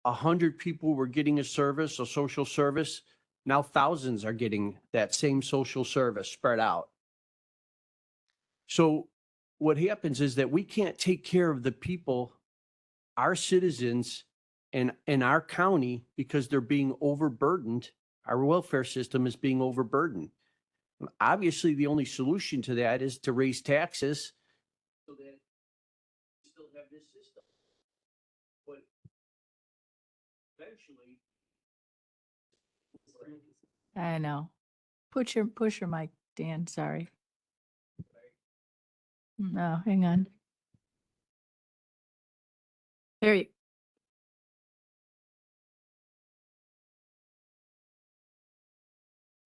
100 people were getting a service, a social service, now thousands are getting that same social service spread out. So what happens is that we can't take care of the people, our citizens in our county, because they're being overburdened. Our welfare system is being overburdened. Obviously, the only solution to that is to raise taxes so that we still have this system. But eventually, I know. Push your mic, Dan. Sorry. No, hang on. There you.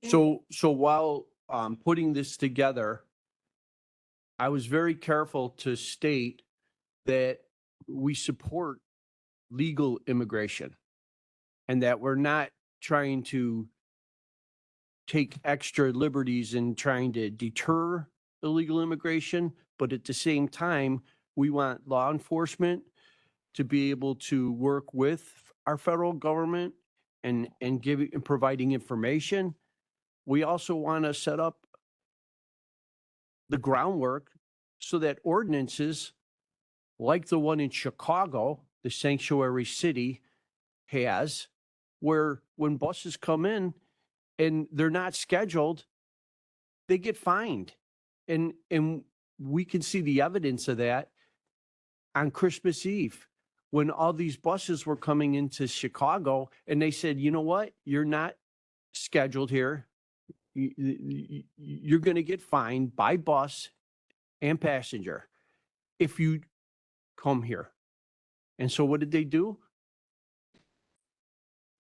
So while putting this together, I was very careful to state that we support legal immigration and that we're not trying to take extra liberties in trying to deter illegal immigration, but at the same time, we want law enforcement to be able to work with our federal government and providing information. We also want to set up the groundwork so that ordinances like the one in Chicago, the sanctuary city has, where when buses come in, and they're not scheduled, they get fined. And we can see the evidence of that on Christmas Eve, when all these buses were coming into Chicago and they said, you know what, you're not scheduled here. You're going to get fined by bus and passenger if you come here. And so what did they do?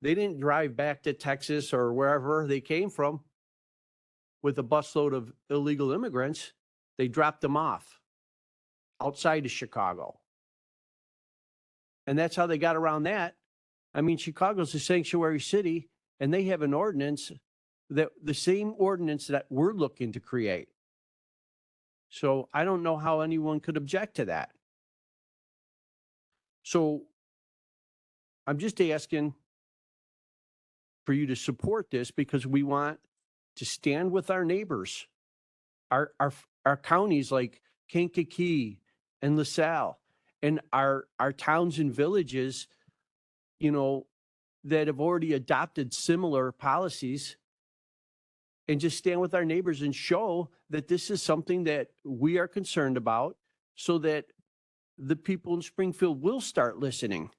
They didn't drive back to Texas or wherever they came from with a busload of illegal immigrants. They dropped them off outside of Chicago. And that's how they got around that. I mean, Chicago's a sanctuary city, and they have an ordinance, that the same ordinance that we're looking to create. So I don't know how anyone could object to that. So I'm just asking for you to support this, because we want to stand with our neighbors, our counties like Kankakee and LaSalle, and our towns and villages, you know, that have already adopted similar policies, and just stand with our neighbors and show that this is something that we are concerned about, so that the people in Springfield will start listening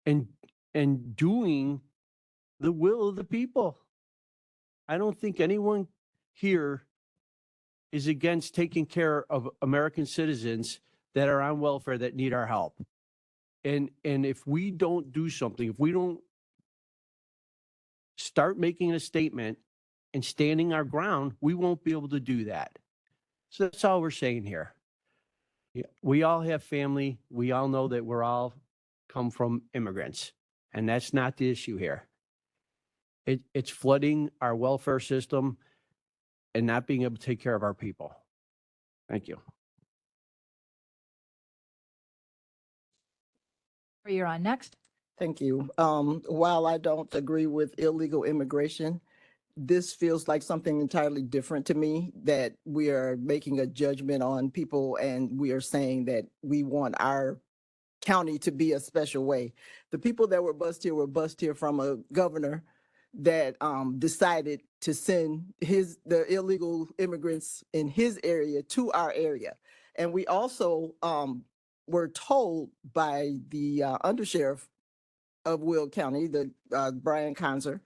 and doing the will of the people. I don't think anyone here is against taking care of American citizens that are on welfare that need our help. And if we don't do something, if we don't start making a statement and standing our ground, we won't be able to do that. So that's all we're saying here. Yeah, we all have family. We all know that we're all come from immigrants, and that's not the issue here. It's flooding our welfare system and not being able to take care of our people. Thank you. You're on next. Thank you. While I don't agree with illegal immigration, this feels like something entirely different to me, that we are making a judgment on people and we are saying that we want our county to be a special way. The people that were bused here from a governor that decided to send the illegal immigrants in his area to our area. And we also were told by the undersheriff of Will County, the Brian Conzer,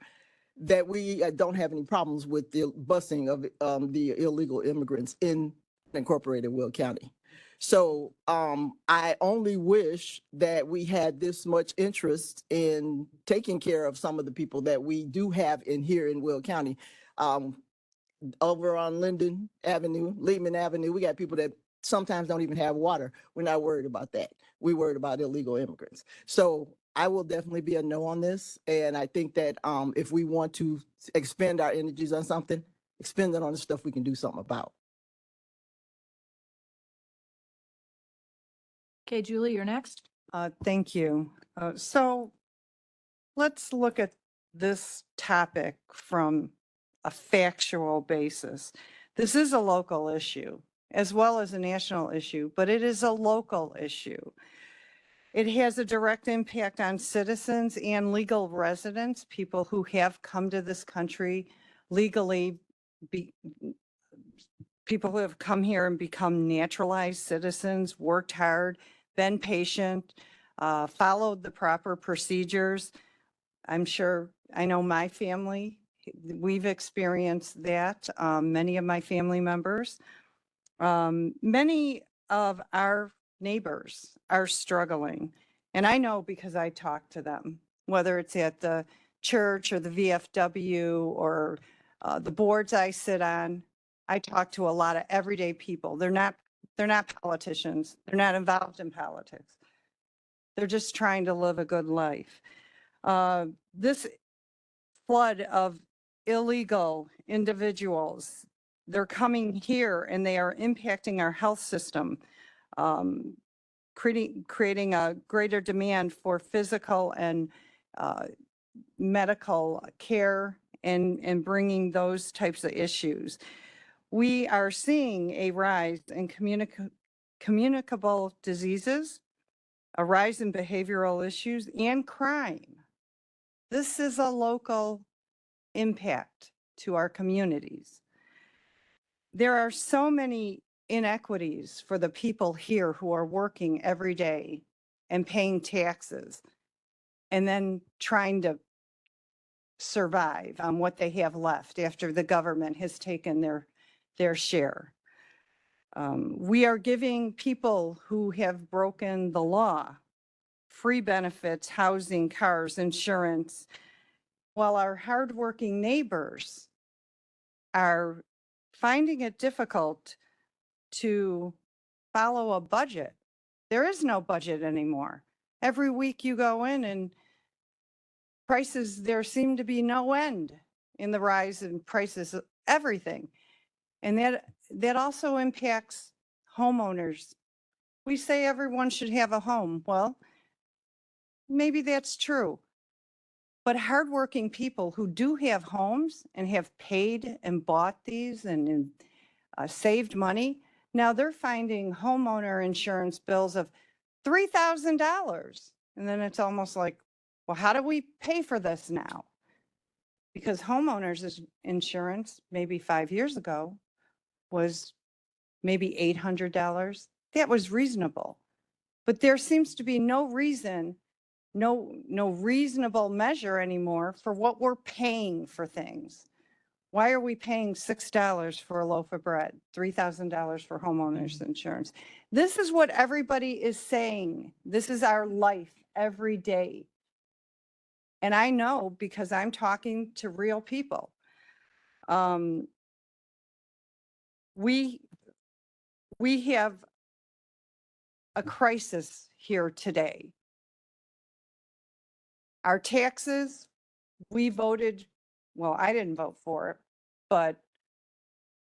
that we don't have any problems with the busing of the illegal immigrants in incorporated Will County. So I only wish that we had this much interest in taking care of some of the people that we do have here in Will County. Over on Linden Avenue, Lehman Avenue, we got people that sometimes don't even have water. We're not worried about that. We're worried about illegal immigrants. So I will definitely be a no on this. And I think that if we want to expend our energies on something, expend it on the stuff we can do something about. Okay, Julie, you're next. Thank you. So let's look at this topic from a factual basis. This is a local issue as well as a national issue, but it is a local issue. It has a direct impact on citizens and legal residents, people who have come to this country legally, people who have come here and become naturalized citizens, worked hard, been patient, followed the proper procedures. I'm sure, I know my family, we've experienced that, many of my family members. Many of our neighbors are struggling. And I know because I talk to them, whether it's at the church or the VFW or the boards I sit on. I talk to a lot of everyday people. They're not politicians. They're not involved in politics. They're just trying to live a good life. This flood of illegal individuals, they're coming here and they are impacting our health system, creating a greater demand for physical and medical care and bringing those types of issues. We are seeing a rise in communicable diseases, a rise in behavioral issues, and crime. This is a local impact. to our communities. There are so many inequities for the people here who are working every day and paying taxes and then trying to survive on what they have left after the government has taken their share. We are giving people who have broken the law free benefits, housing, cars, insurance, while our hardworking neighbors are finding it difficult to follow a budget. There is no budget anymore. Every week you go in and prices, there seem to be no end in the rise in prices of everything. And that also impacts homeowners. We say everyone should have a home. Well, maybe that's true. But hardworking people who do have homes and have paid and bought these and saved money, now they're finding homeowner insurance bills of $3,000. And then it's almost like, well, how do we pay for this now? Because homeowners insurance maybe 5 years ago was maybe $800. That was reasonable. But there seems to be no reason, no reasonable measure anymore for what we're paying for things. Why are we paying $6 for a loaf of bread, $3,000 for homeowners insurance? This is what everybody is saying. This is our life every day. And I know because I'm talking to real people. We have a crisis here today. Our taxes, we voted, well, I didn't vote for it, but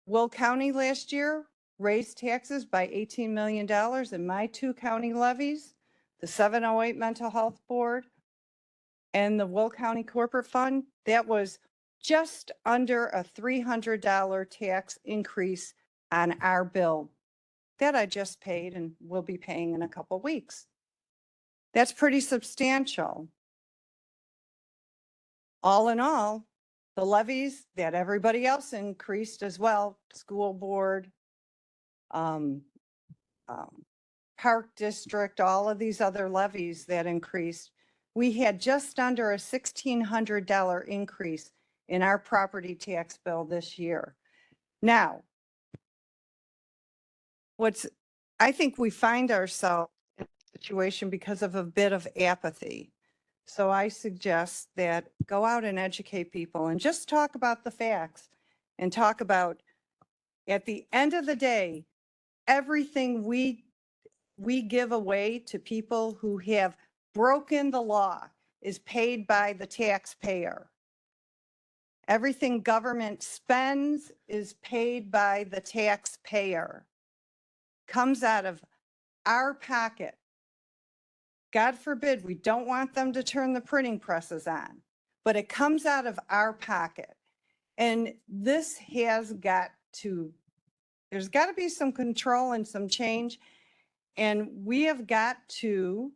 Will County last year raised taxes by $18 million in my 2 county levies, the 708 Mental Health Board and the Will County Corporate Fund. That was just under a $300 tax increase on our bill that I just paid and will be paying in a couple weeks. That's pretty substantial. All in all, the levies that everybody else increased as well, school board, park district, all of these other levies that increased, we had just under a $1,600 increase in our property tax bill this year. Now, I think we find ourselves in a situation because of a bit of apathy. So I suggest that go out and educate people and just talk about the facts and talk about, at the end of the day, everything we give away to people who have broken the law is paid by the taxpayer. Everything government spends is paid by the taxpayer. Comes out of our pocket. God forbid, we don't want them to turn the printing presses on, but it comes out of our pocket. And this has got to, there's got to be some control and some change. And we have got to,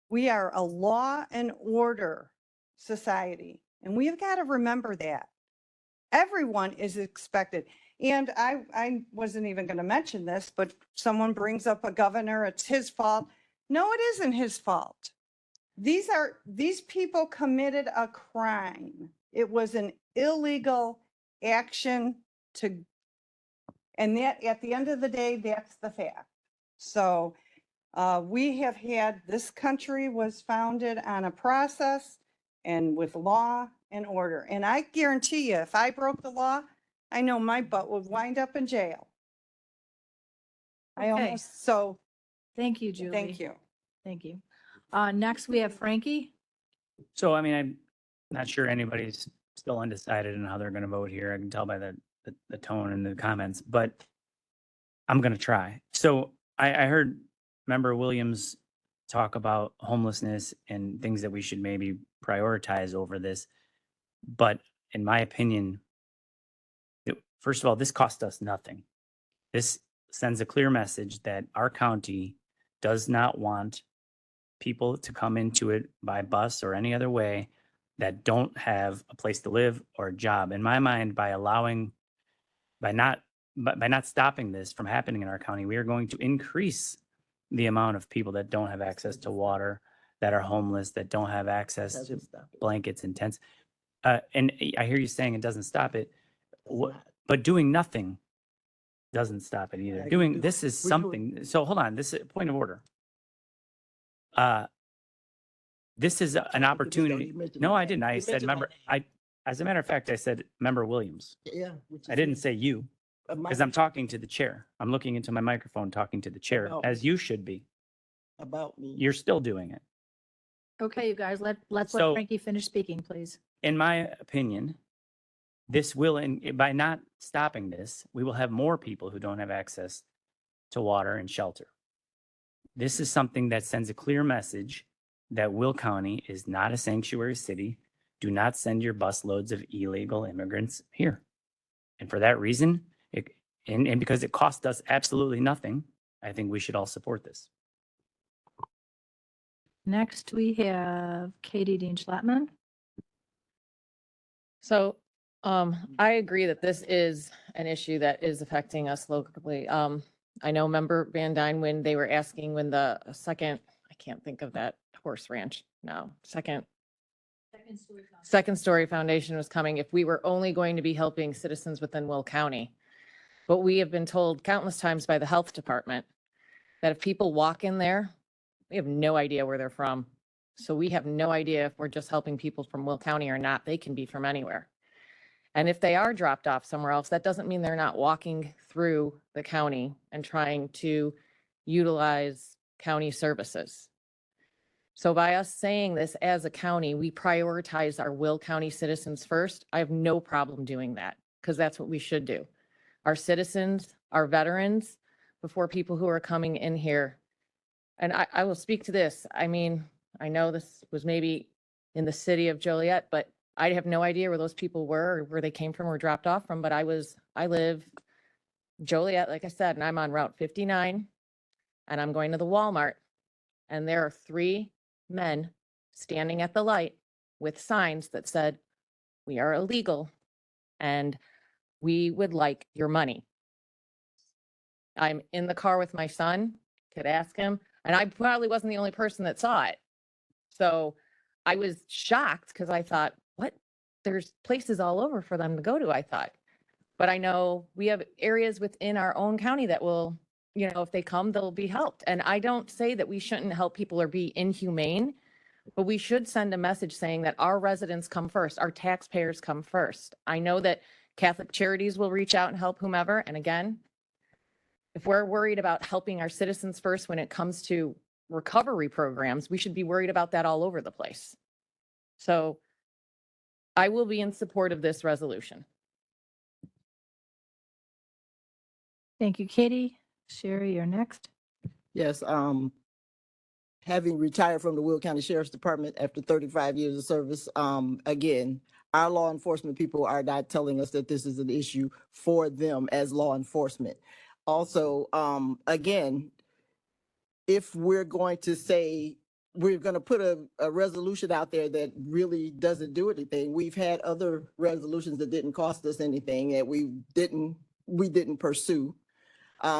we are a law and order society. And we have got to remember that. Everyone is expected. And I wasn't even going to mention this, but someone brings up a governor, it's his fault. No, it isn't his fault. These people committed a crime. It was an illegal action and that at the end of the day, that's the fact. So we have had, this country was founded on a process and with law and order. And I guarantee you, if I broke the law, I know my butt would wind up in jail. Okay. So. Thank you, Julie. Thank you. Thank you. Next we have Frankie. So, I mean, I'm not sure anybody's still undecided on how they're going to vote here. I can tell by the tone and the comments, but I'm going to try. So I heard Member Williams talk about homelessness and things that we should maybe prioritize over this. But in my opinion, first of all, this cost us nothing. This sends a clear message that our county does not want people to come into it by bus or any other way that don't have a place to live or a job. In my mind, by not stopping this from happening in our county, we are going to increase the amount of people that don't have access to water, that are homeless, that don't have access to Doesn't stop it. blankets and tents. And I hear you saying it doesn't stop it, but doing nothing doesn't stop it either. This is something. So hold on, this is a point of order. This is an opportunity. No, I didn't. I said member, as a matter of fact, I said member Williams. Yeah. I didn't say you, because I'm talking to the chair. I'm looking into my microphone, talking to the chair, About as you should be. About me. You're still doing it. Okay, you guys, let's let So- Frankie finish speaking, please. In my opinion, this will, by not stopping this, we will have more people who don't have access to water and shelter. This is something that sends a clear message that Will County is not a sanctuary city. Do not send your busloads of illegal immigrants here. And for that reason, and because it cost us absolutely nothing, I think we should all support this. Next, we have Katie Dean Schlattman. So, I agree that this is an issue that is affecting us locally. I know member Van Dyne, when they were asking when the second, I can't think of that horse ranch now, Second Story Foundation was coming, if we were only going to be helping citizens within Will County. But we have been told countless times by the health department that if people walk in there, we have no idea where they're from. So we have no idea if we're just helping people from Will County or not. They can be from anywhere. And if they are dropped off somewhere else, that doesn't mean they're not walking through the county and trying to utilize county services. So by us saying this as a county, we prioritize our Will County citizens first. I have no problem doing that because that's what we should do. Our citizens, our veterans, before people who are coming in here. And I will speak to this. I mean, I know this was maybe in the city of Joliet, but I have no idea where those people were or where they came from or dropped off from, but I live Joliet, like I said, and I'm on Route 59 and I'm going to the Walmart and there are 3 men standing at the light with signs that said, "We are illegal and we would like your money." I'm in the car with my son, could ask him, and I probably wasn't the only person that saw it. So I was shocked because I thought, what? There's places all over for them to go to, I thought. But I know we have areas within our own county that will, if they come, they'll be helped. And I don't say that we shouldn't help people or be inhumane, but we should send a message saying that our residents come first, our taxpayers come first. I know that Catholic Charities will reach out and help whomever. And again, if we're worried about helping our citizens first when it comes to recovery programs, we should be worried about that all over the place. So I will be in support of this resolution. Thank you, Katie. Sherry, you're next. Yes, having retired from the Will County Sheriff's Department after 35 years of service, again, our law enforcement people are not telling us that this is an issue for them as law enforcement. Also, again, if we're going to say, we're going to put a resolution out there that really doesn't do anything. We've had other resolutions that didn't cost us anything that we didn't pursue.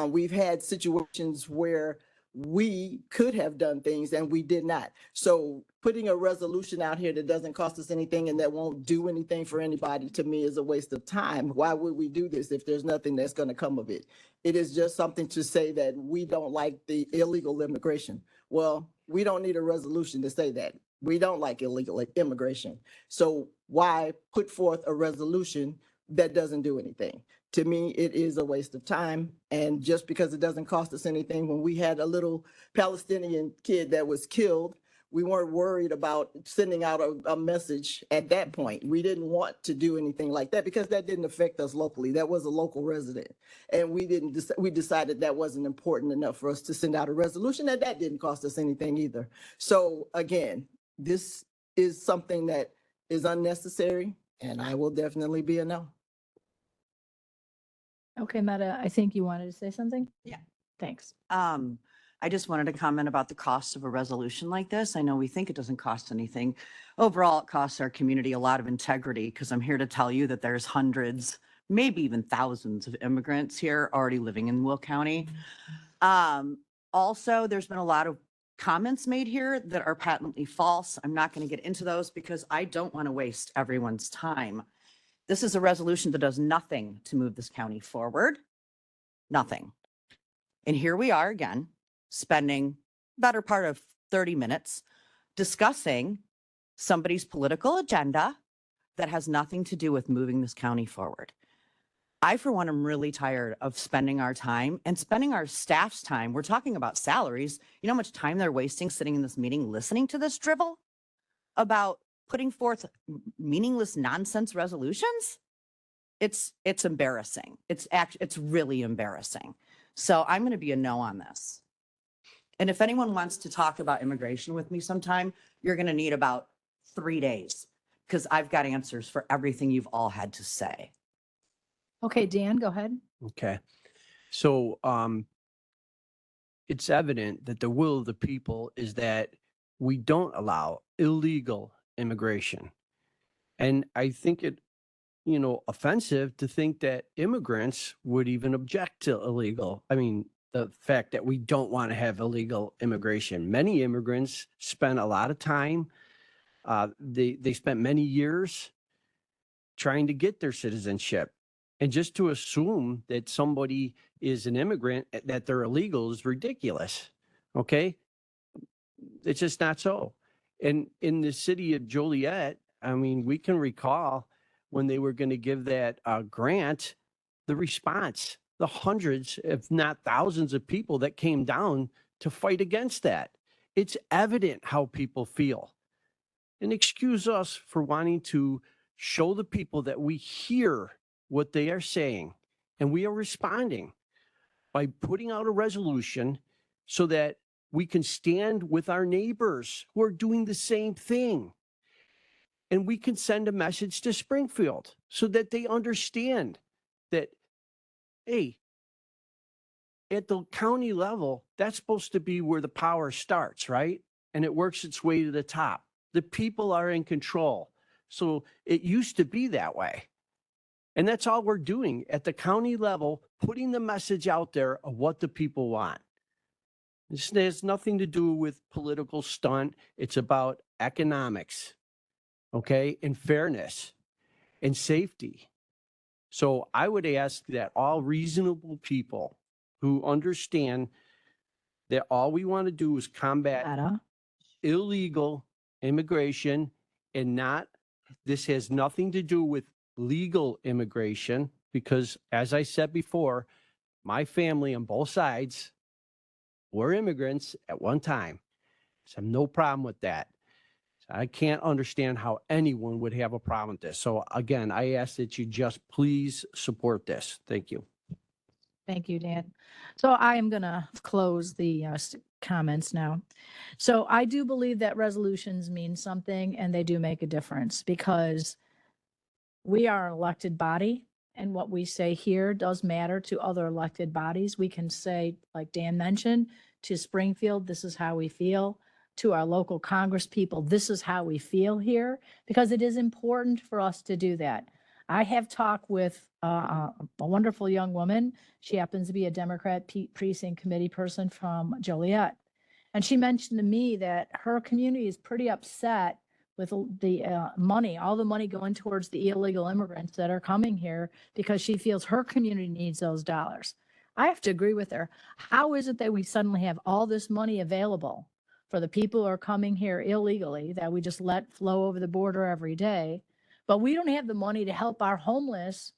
We've had situations where we could have done things and we did not. So putting a resolution out here that doesn't cost us anything and that won't do anything for anybody, to me, is a waste of time. Why would we do this if there's nothing that's going to come of it? It is just something to say that we don't like the illegal immigration. Well, we don't need a resolution to say that. We don't like illegal immigration. So why put forth a resolution that doesn't do anything? To me, it is a waste of time. And just because it doesn't cost us anything, when we had a little Palestinian kid that was killed, we weren't worried about sending out a message at that point. We didn't want to do anything like that because that didn't affect us locally. That was a local resident. And we decided that wasn't important enough for us to send out a resolution, and that didn't cost us anything either. So again, this is something that is unnecessary, and I will definitely be a no. Okay, Meta, I think you wanted to say something? Yeah. Thanks. I just wanted to comment about the cost of a resolution like this. I know we think it doesn't cost anything. Overall, it costs our community a lot of integrity because I'm here to tell you that there's hundreds, maybe even thousands of immigrants here already living in Will County. Also, there's been a lot of comments made here that are patently false. I'm not going to get into those because I don't want to waste everyone's time. This is a resolution that does nothing to move this county forward. Nothing. And here we are again, spending better part of 30 minutes discussing somebody's political agenda that has nothing to do with moving this county forward. I, for one, am really tired of spending our time and spending our staff's time. We're talking about salaries. You know how much time they're wasting sitting in this meeting, listening to this drivel about putting forth meaningless nonsense resolutions? It's embarrassing. It's really embarrassing. So I'm going to be a no on this. And if anyone wants to talk about immigration with me sometime, you're going to need about 3 days because I've got answers for everything you've all had to say. Okay, Dan, go ahead. Okay. So it's evident that the will of the people is that we don't allow illegal immigration. And I think it, offensive to think that immigrants would even object to illegal. I mean, the fact that we don't want to have illegal immigration. Many immigrants spend a lot of time. They spent many years trying to get their citizenship. And just to assume that somebody is an immigrant, that they're illegal is ridiculous. Okay? It's just not so. And in the city of Joliet, I mean, we can recall when they were going to give that grant, the response, the hundreds, if not thousands of people that came down to fight against that. It's evident how people feel. And excuse us for wanting to show the people that we hear what they are saying, and we are responding by putting out a resolution so that we can stand with our neighbors who are doing the same thing. And we can send a message to Springfield so that they understand that, hey, at the county level, that's supposed to be where the power starts, right? And it works its way to the top. The people are in control. So it used to be that way. And that's all we're doing at the county level, putting the message out there of what the people want. This has nothing to do with political stunt. It's about economics, okay, and fairness and safety. So I would ask that all reasonable people who understand that all we want to do is combat illegal immigration and not, this has nothing to do with legal immigration, because as I said before, my family on both sides were immigrants at one time. So I have no problem with that. So I can't understand how anyone would have a problem with this. So again, I ask that you just please support this. Thank you. Thank you, Dan. So I am going to close the comments now. So I do believe that resolutions mean something and they do make a difference because we are an elected body and what we say here does matter to other elected bodies. We can say, like Dan mentioned, to Springfield, this is how we feel. To our local Congress people, this is how we feel here, because it is important for us to do that. I have talked with a wonderful young woman. She happens to be a Democrat precinct committee person from Joliet. And she mentioned to me that her community is pretty upset with the money, all the money going towards the illegal immigrants that are coming here because she feels her community needs those dollars. I have to agree with her. How is it that we suddenly have all this money available for the people who are coming here illegally that we just let flow over the border every day, but we don't have the money to help our homeless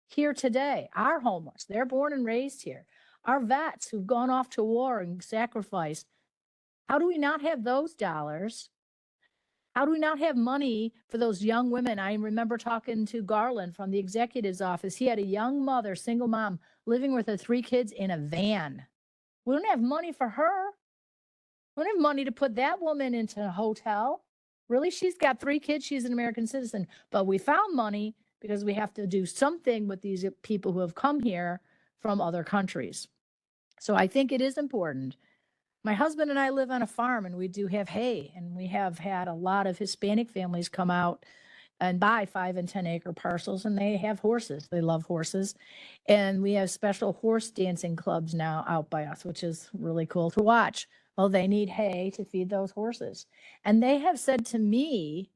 here today? Our homeless, they're born and raised here. Our vets who've gone off to war and sacrificed. How do we not have those dollars? How do we not have money for those young women? I remember talking to Garland from the executive's office. He had a young mother, single mom, living with her 3 kids in a van. We don't have money for her. We don't have money to put that woman into a hotel. Really, she's got 3 kids. She's an American citizen. But we found money because we have to do something with these people who have come here from other countries. So I think it is important My husband and I live on a farm and we do have hay, and we have had a lot of Hispanic families come out and buy 5 and 10 acre parcels, and they have horses. They love horses. And we have special horse dancing clubs now out by us, which is really cool to watch. Well, they need hay to feed those horses. And they have said to me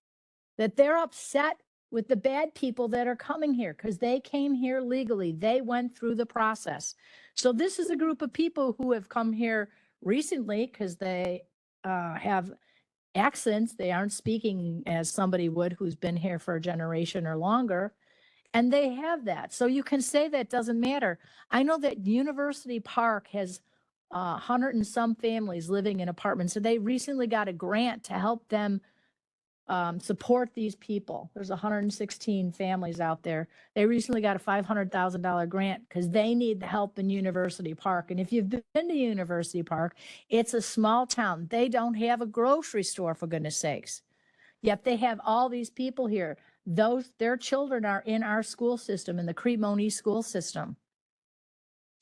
that they're upset with the bad people that are coming here because they came here legally. They went through the process. So this is a group of people who have come here recently because they have accents. They aren't speaking as somebody would who's been here for a generation or longer. And they have that. So you can say that doesn't matter. I know that University Park has 100 and some families living in apartments. So they recently got a grant to help them support these people. There's 116 families out there. They recently got a $500,000 grant because they need the help in University Park. And if you've been to University Park, it's a small town. They don't have a grocery store, for goodness sakes. Yet they have all these people here. Their children are in our school system, in the Crete-Monee school system.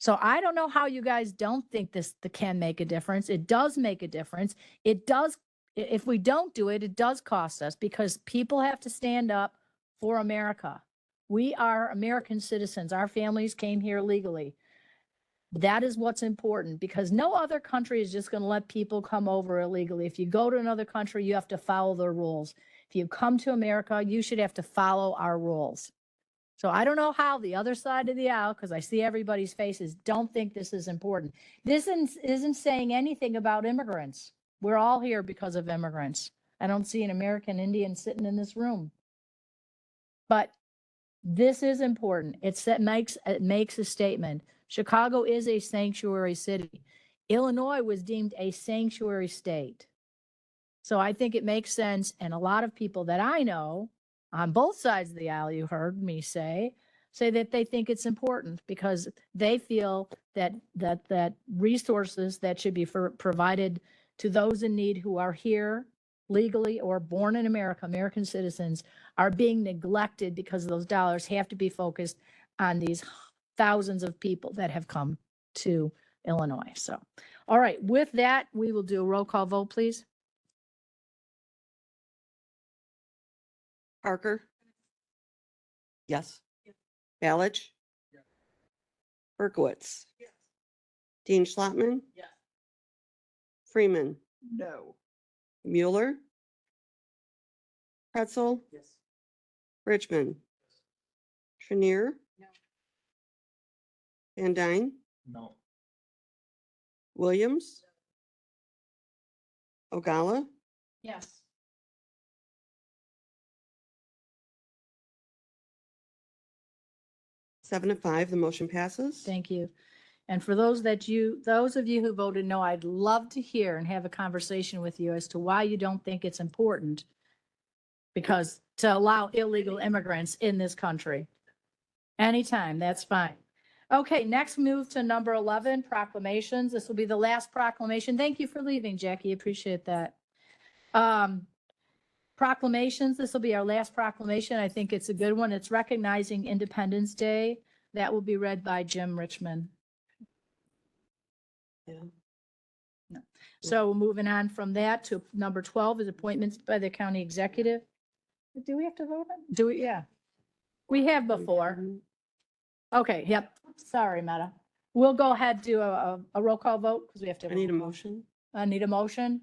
So I don't know how you guys don't think this can make a difference. It does make a difference. It does. If we don't do it, it does cost us because people have to stand up for America. We are American citizens. Our families came here legally. That is what's important because no other country is just going to let people come over illegally. If you go to another country, you have to follow their rules. If you come to America, you should have to follow our rules. So I don't know how the other side of the aisle, because I see everybody's faces, don't think this is important. This isn't saying anything about immigrants. We're all here because of immigrants. I don't see an American Indian sitting in this room. But this is important. It makes a statement. Chicago is a sanctuary city. Illinois was deemed a sanctuary state. So I think it makes sense. And a lot of people that I know on both sides of the aisle, you heard me say that they think it's important because they feel that resources that should be provided to those in need who are here legally or born in America, American citizens, are being neglected because those dollars have to be focused on these thousands of people that have come to Illinois. So, all right, with that, we will do a roll call vote, please. Parker? Yes. Balich? Berkowitz? Dean Schlottman? Yes. Freeman? No. Mueller? Pretzel? Yes. Richmond? Trenier? No. Van Dyne? No. Williams? Ogalla? Yes. Seven to five, the motion passes. Thank you. And for those of you who voted no, I'd love to hear and have a conversation with you as to why you don't think it's important because to allow illegal immigrants in this country. Anytime, that's fine. Okay, next move to number 11, proclamations. This will be the last proclamation. Thank you for leaving, Jackie. Appreciate that. Proclamations, this will be our last proclamation. I think it's a good one. It's recognizing Independence Day. That will be read by Jim Richmond. Yeah. No. So moving on from that to number 12 is appointments by the county executive. Do we have to vote on? Do we? Yeah. We have before. Okay, yep. Sorry, Meta. We'll go ahead, do a roll call vote because we have to. I need a motion. I need a motion.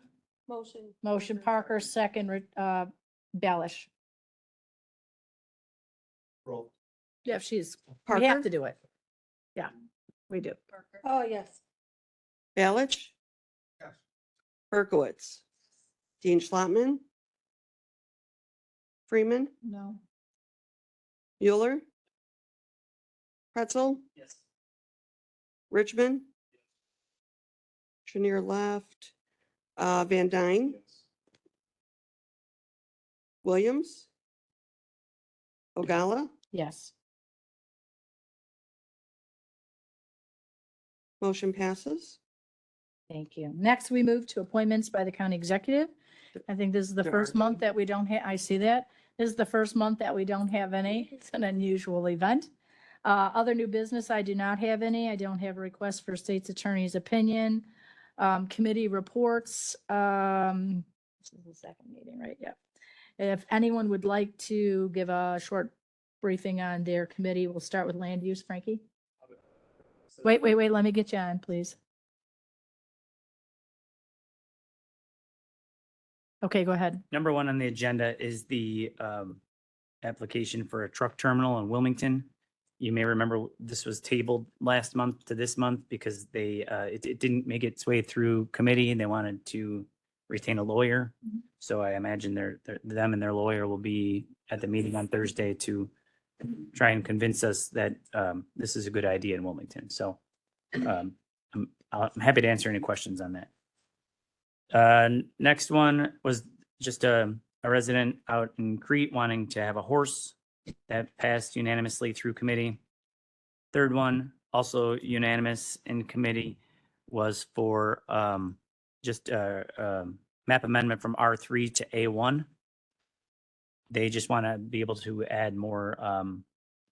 Motion. Motion Parker, second, Balich. Roll. Yeah, she's, we Parker? have to do it. Yeah, we do. Oh, yes. Balich? Yes. Berkowitz? Dean Schlottman? Freeman? No. Mueller? Pretzel? Yes. Richmond? Trenier left. Van Dyne? Williams? Ogalla? Yes. Motion passes. Thank you. Next, we move to appointments by the county executive. I think this is the first month that we don't have, I see that. This is the first month that we don't have any. It's an unusual event. Other new business, I do not have any. I don't have a request for state's attorney's opinion. Committee reports, this is the second meeting, right? Yeah. If anyone would like to give a short briefing on their committee, we'll start with land use, Frankie. Wait, let me get you on, please. Okay, go ahead. Number one on the agenda is the application for a truck terminal in Wilmington. You may remember this was tabled last month to this month because it didn't make its way through committee and they wanted to retain a lawyer. So I imagine them and their lawyer will be at the meeting on Thursday to try and convince us that this is a good idea in Wilmington. So I'm happy to answer any questions on that. Next one was just a resident out in Crete wanting to have a horse. That passed unanimously through committee. Third one, also unanimous in committee, was for just a map amendment from R3 to A1. They just want to be able to add more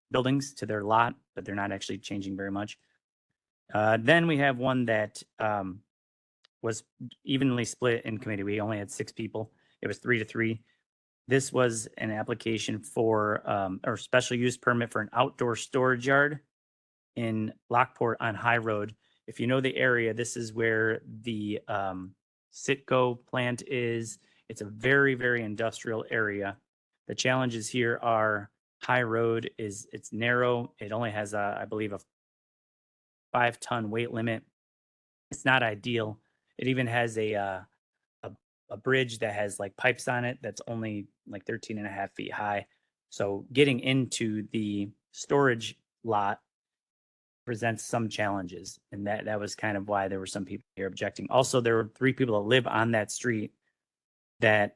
buildings to their lot, but they're not actually changing very much. Then we have one that was evenly split in committee. We only had 6 people. It was 3-3. This was an application for or special use permit for an outdoor storage yard in Lockport on High Road. If you know the area, this is where the Citgo plant is. It's a very, very industrial area. The challenges here are High Road it's narrow. It only has I believe a 5-ton weight limit. It's not ideal. It even has a bridge that has like pipes on it that's only like 13.5 feet high. So getting into the storage lot presents some challenges. And that was kind of why there were some people here objecting. Also, there were 3 people that live on that street that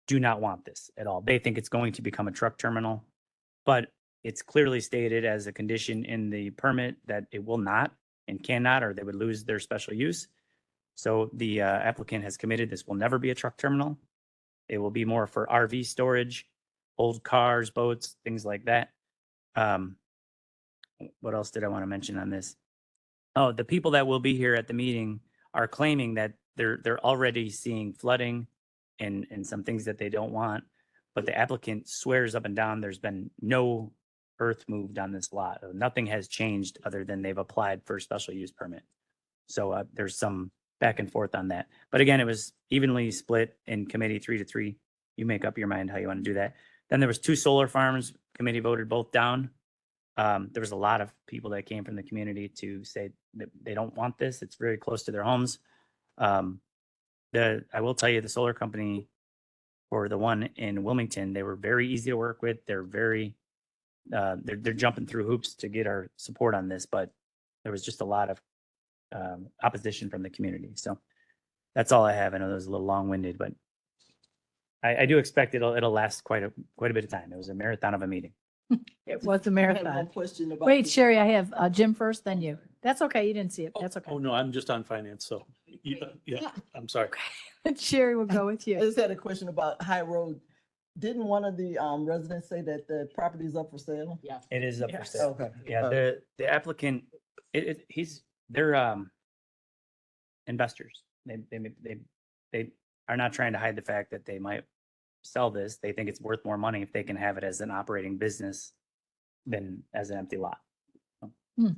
do not want this at all. They think it's going to become a truck terminal, but it's clearly stated as a condition in the permit that it will not and cannot, or they would lose their special use. So the applicant has committed this will never be a truck terminal. It will be more for RV storage, old cars, boats, things like that. What else did I want to mention on this? Oh, the people that will be here at the meeting are claiming that they're already seeing flooding and some things that they don't want. But the applicant swears up and down there's been no earth moved on this lot. Nothing has changed other than they've applied for a special use permit. So there's some back and forth on that. But again, it was evenly split in committee 3-3. You make up your mind how you want to do that. Then there was 2 solar farms. Committee voted both down. There was a lot of people that came from the community to say that they don't want this. It's very close to their homes. I will tell you, the solar company for the one in Wilmington, they were very easy to work with. They're very, they're jumping through hoops to get our support on this, but there was just a lot of opposition from the community. So that's all I have. I know that was a little long-winded, but I do expect it'll last quite a bit of time. It was a marathon of a meeting. It was a I have marathon. one question about. Wait, Sherry, I have Jim first, then you. That's okay. You didn't see it. That's okay. Oh, no, I'm just on finance. So yeah, I'm sorry. Sherry will go with I you. just had a question about High Road. Didn't one of the residents say that the property is up for sale? Yeah. It is up for Yes. sale. Okay. Yeah, the applicant, they're investors. They are not trying to hide the fact that they might sell this. They think it's worth more money if they can have it as an operating business than as an empty lot. Hmm.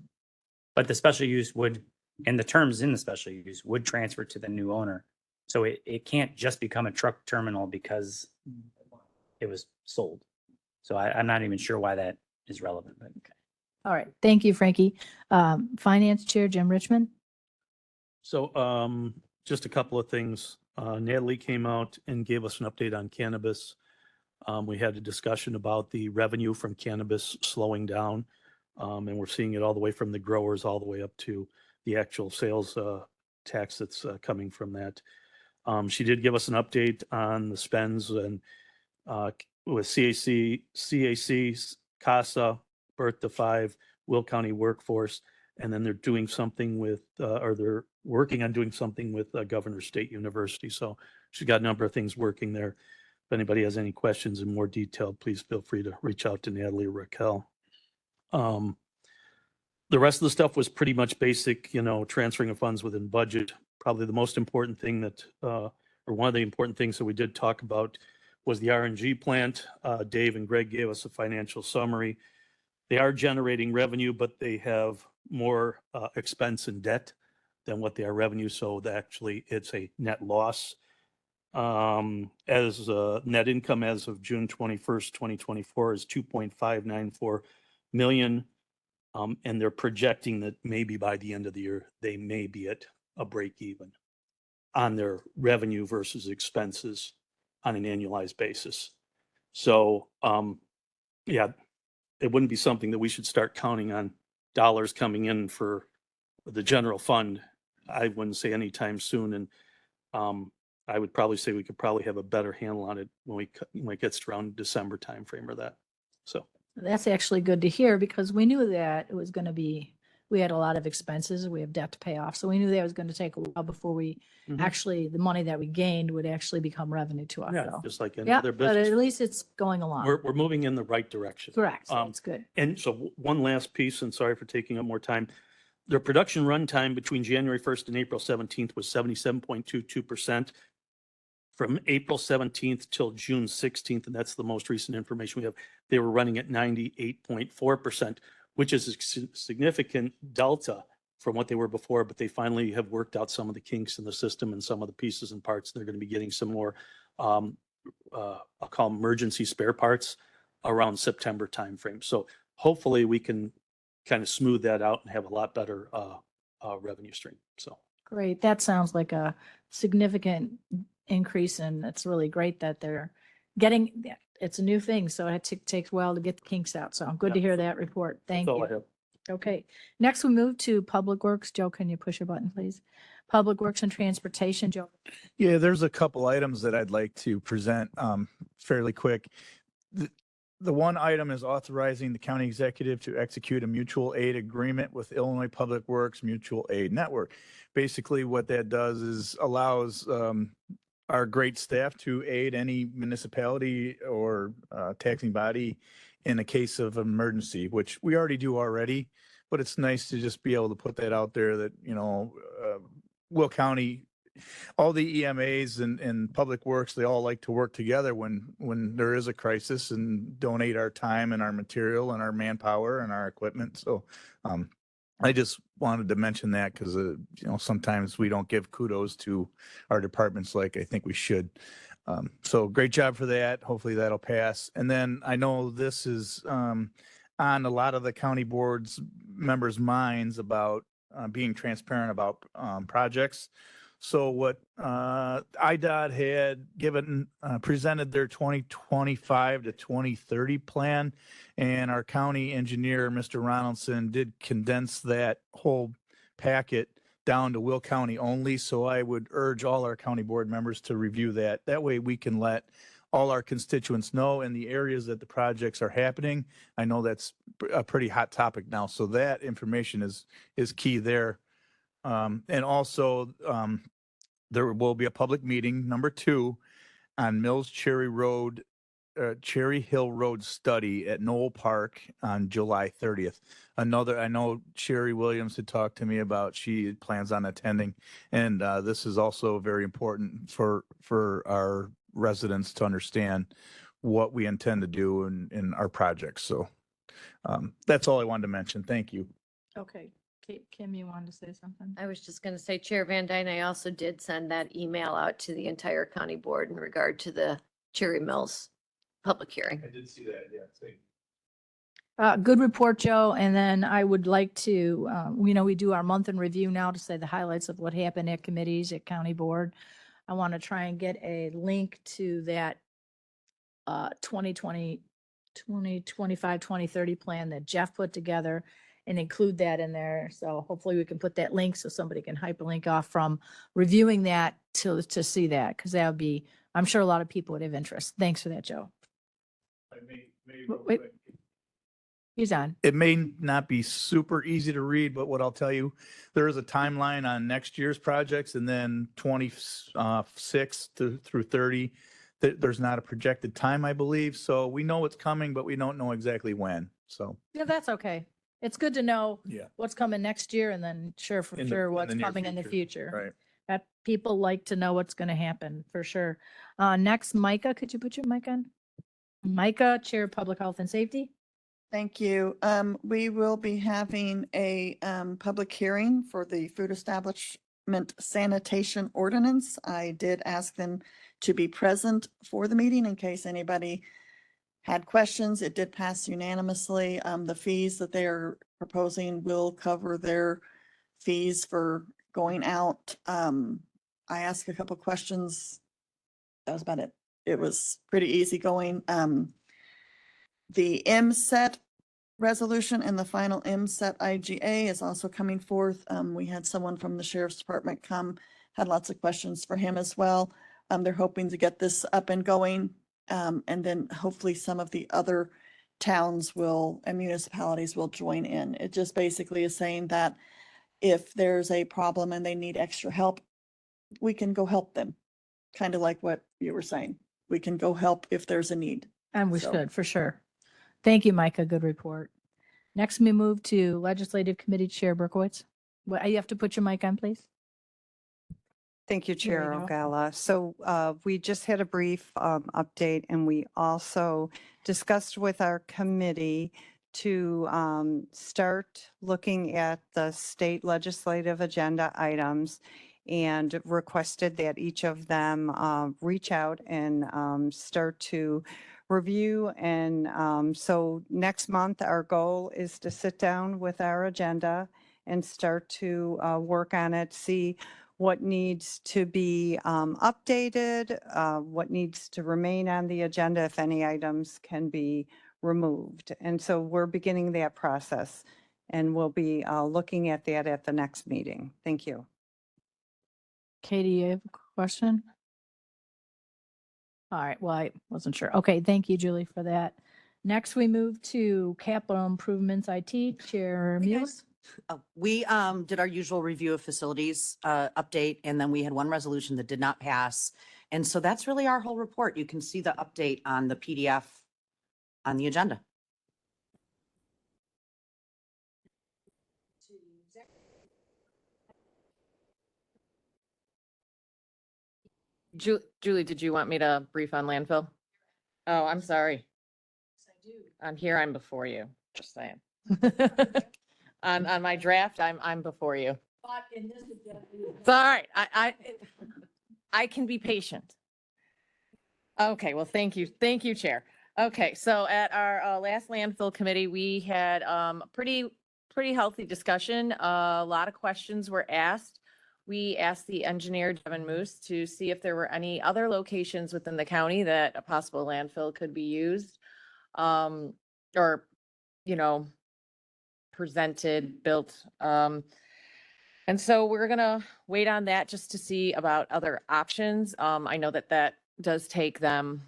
But the special use would, and the terms in the special use would transfer to the new owner. So it can't just become a truck terminal because it was sold. So I'm not even sure why that is relevant, but okay. All right. Thank you, Frankie. Finance Chair Jim Richmond. So just a couple of things. Natalie came out and gave us an update on cannabis. We had a discussion about the revenue from cannabis slowing down. And we're seeing it all the way from the growers all the way up to the actual sales tax that's coming from that. She did give us an update on the spends and with CAC, CAC, Birth to 5, Will County Workforce, and then they're doing something with, or they're working on doing something with Governor State University. So she's got a number of things working there. If anybody has any questions in more detail, please feel free to reach out to Natalie or Raquel. The rest of the stuff was pretty much basic, transferring of funds within budget. Probably the most important thing that, or one of the important things that we did talk about was the RNG plant. Dave and Greg gave us a financial summary. They are generating revenue, but they have more expense and debt than what they are revenue. So actually, it's a net loss. As net income as of June 21st, 2024 is 2.594 million. And they're projecting that maybe by the end of the year, they may be at a break even on their revenue versus expenses on an annualized basis. So, yeah, it wouldn't be something that we should start counting on dollars coming in for the general fund. I wouldn't say anytime soon. And I would probably say we could probably have a better handle on it when it gets around December timeframe or that. So. That's actually good to hear because we knew that it was going to be, we had a lot of expenses, we have debt to pay off. So we knew that was going to take a while before we actually, the money that we gained would actually become revenue to us. Yeah, So, just like any yeah, other but business. at least it's going along. We're moving in the right direction. Correct. So that's good. And so one last piece, and sorry for taking up more time. Their production runtime between January 1st and April 17th was 77.22%. From April 17th till June 16th, and that's the most recent information we have, they were running at 98.4%, which is a significant delta from what they were before, but they finally have worked out some of the kinks in the system and some of the pieces and parts. They're going to be getting some more, I'll call them emergency spare parts around September timeframe. So hopefully we can kind of smooth that out and have a lot better revenue stream. So Great. That sounds like a significant increase, and it's really great that they're getting, it's a new thing, so it takes a while to get the kinks out. So I'm good to hear that report. Thank that's all I you. have. Okay, next we move to Public Works. Joe, can you push a button, please? Public Works and Transportation, Joe. Yeah, there's a couple items that I'd like to present fairly quick. The one item is authorizing the county executive to execute a mutual aid agreement with Illinois Public Works Mutual Aid Network. Basically, what that does is allows our great staff to aid any municipality or taxing body in a case of emergency, which we already do already, but it's nice to just be able to put that out there that, Will County, all the EMAs and Public Works, they all like to work together when there is a crisis and donate our time and our material and our manpower and our equipment. So I just wanted to mention that because, sometimes we don't give kudos to our departments like I think we should. So great job for that. Hopefully that'll pass. And then I know this is on a lot of the county boards members' minds about being transparent about projects. So what IDOT had presented their 2025 to 2030 plan, and our county engineer, Mr. Ronaldson, did condense that whole packet down to Will County only. So I would urge all our county board members to review that. That way we can let all our constituents know in the areas that the projects are happening. I know that's a pretty hot topic now. So that information is key there. And also, there will be a public meeting, number 2, on Mills Cherry Hill Road study at Knoll Park on July 30th. I know Sherry Williams had talked to me about, she plans on attending. And this is also very important for our residents to understand what we intend to do in our projects. So that's all I wanted to mention. Thank you. Okay, Kim, you wanted to say something? I was just going to say, Chair Van Dyne, I also did send that email out to the entire county board in regard to the Cherry Mills public hearing. I did see that, yeah. Good report, Joe. And then I would like to, we do our month in review now to say the highlights of what happened at committees, at county board. I want to try and get a link to that 2025, 2030 plan that Jeff put together and include that in there. So hopefully we can put that link so somebody can hyperlink off from reviewing that to see that, because that would be, I'm sure a lot of people would have interest. Thanks for that, Joe. Wait. He's on. It may not be super easy to read, but what I'll tell you, there is a timeline on next year's projects, and then 26 through 30. There's not a projected time, I believe. So we know it's coming, but we don't know exactly when. So Yeah, that's okay. It's good to know Yeah. what's coming next year and then sure, for In the- sure, in what's the near coming in the future. Right. That people like to know what's going to happen for sure. Next, Micah, could you put your mic on? Micah, Chair of Public Health and Safety. Thank you. We will be having a public hearing for the food establishment sanitation ordinance. I did ask them to be present for the meeting in case anybody had questions. It did pass unanimously. The fees that they are proposing will cover their fees for going out. I asked a couple questions. That was about it. It was pretty easy going. The MSET resolution and the final MSET IGA is also coming forth. We had someone from the Sheriff's Department come, had lots of questions for him as well. They're hoping to get this up and going. And then hopefully some of the other towns will, and municipalities will join in. It just basically is saying that if there's a problem and they need extra help, we can go help them. Kind of like what you were saying. We can go help if there's a need. And we So- should, for sure. Thank you, Micah. Good report. Next, we move to Legislative Committee Chair Berkowitz. Well, you have to put your mic on, please. Thank you, There Chair you go. Ogala. So we just had a brief update, and we also discussed with our committee to start looking at the state legislative agenda items and requested that each of them reach out and start to review. And so next month, our goal is to sit down with our agenda and start to work on it, see what needs to be updated, what needs to remain on the agenda, if any items can be removed. And so we're beginning that process, and we'll be looking at that at the next meeting. Thank you. Katie, you have a question? All right, well, I wasn't sure. Okay, thank you, Julie, for that. Next, we move to Capital Improvements IT, Chair Mueller. We did our usual review of facilities update, and then we had one resolution that did not pass. And so that's really our whole report. You can see the update on the PDF on the agenda. Julie, did you want me to brief on landfill? Oh, I'm sorry. On here, I'm before you, just saying. On my draft, I'm before you. It's all right. I can be patient. Okay, well, thank you. Thank you, Chair. Okay, so at our last landfill committee, we had pretty healthy discussion. A lot of questions were asked. We asked the engineer, Devin Moose, to see if there were any other locations within the county that a possible landfill could be used. Or, presented, built. And so we're gonna wait on that just to see about other options. I know that does take them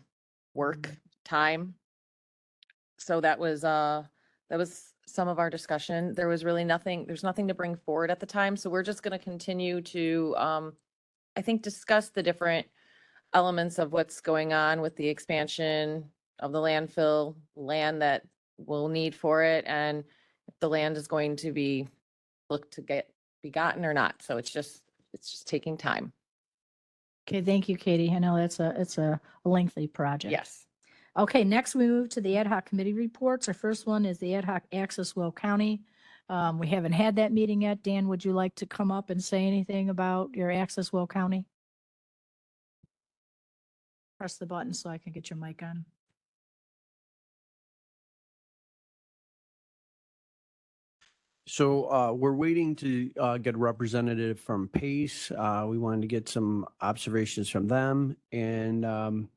work time. So that was some of our discussion. There was really there's nothing to bring forward at the time. So we're just gonna continue to, I think, discuss the different elements of what's going on with the expansion of the landfill, land that we'll need for it, and if the land is going to be looked to be gotten or not. So it's just taking time. Okay, thank you, Katie. I know it's a lengthy project. Yes. Okay, next we move to the ad hoc committee reports. Our first one is the ad hoc Access Will County. We haven't had that meeting yet. Dan, would you like to come up and say anything about your Access Will County? Press the button so I can get your mic on. So we're waiting to get a representative from Pace. We wanted to get some observations from them, and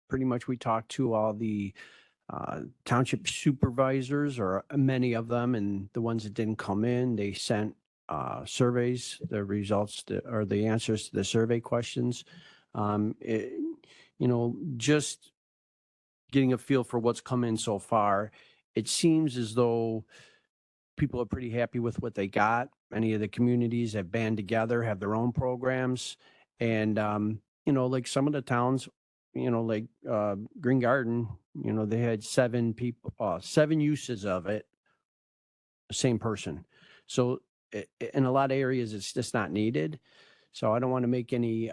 pretty much we talked to all the township supervisors, or many of them, and the ones that didn't come in, they sent surveys, the results or the answers to the survey questions. Just getting a feel for what's come in so far, it seems as though people are pretty happy with what they got. Many of the communities have band together, have their own programs. And, like some of the towns, like Green Garden, they had 7 uses of it. same person. So in a lot of areas, it's just not needed. So I don't want to make any,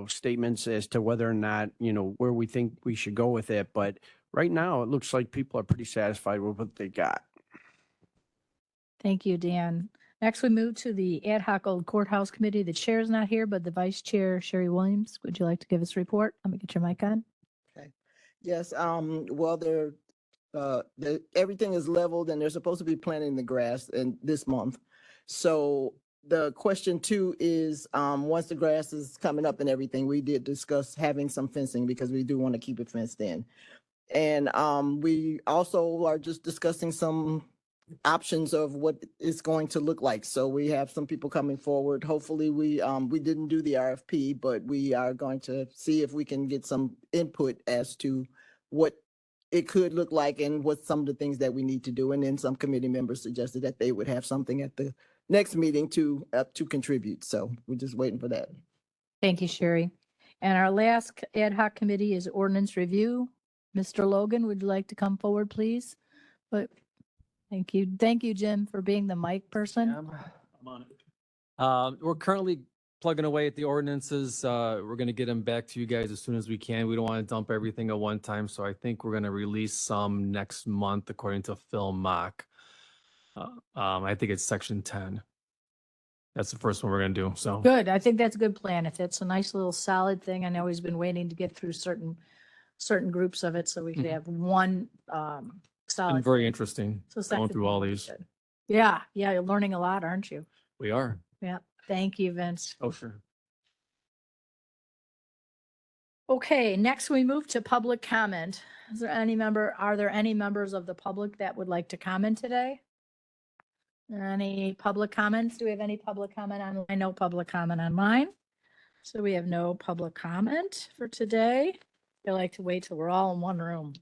statements as to whether or not, where we think we should go with it. But right now, it looks like people are pretty satisfied with what they got. Thank you, Dan. Next, we move to the Ad hoc Old Courthouse Committee. The chair is not here, but the vice chair, Sherry Williams, would you like to give us a report? Let me get your mic on. Yes, well, everything is leveled and they're supposed to be planting the grass in this month. So the question too is, once the grass is coming up and everything, we did discuss having some fencing because we do want to keep it fenced in. And we also are just discussing some options of what it's going to look like. So we have some people coming forward. Hopefully we didn't do the RFP, but we are going to see if we can get some input as to what it could look like and what some of the things that we need to do. And then some committee members suggested that they would have something at the next meeting to contribute. So we're just waiting for that. Thank you, Sherry. And our last ad hoc committee is ordinance review. Mr. Logan, would you like to come forward, please? But thank you. Thank you, Jim, for being the mic person. I'm on it. We're currently plugging away at the ordinances. We're going to get them back to you guys as soon as we can. We don't want to dump everything at one time. So I think we're going to release some next month, according to Phil Mock. I think it's section 10. That's the first one we're going to do. So Good. I think that's a good plan. If it's a nice little solid thing, I know he's been waiting to get through certain groups of it so we could have one it's solid. been very interesting So going section through all 10 these. good. Yeah, you're learning a lot, aren't you? We are. Yeah. Thank you, Vince. Oh, sure. Okay, next we move to public comment. Are there any members of the public that would like to comment today? Any public comments? Do we have any public comment online? No public comment online. So we have no public comment for today. I like to wait till we're all in one room.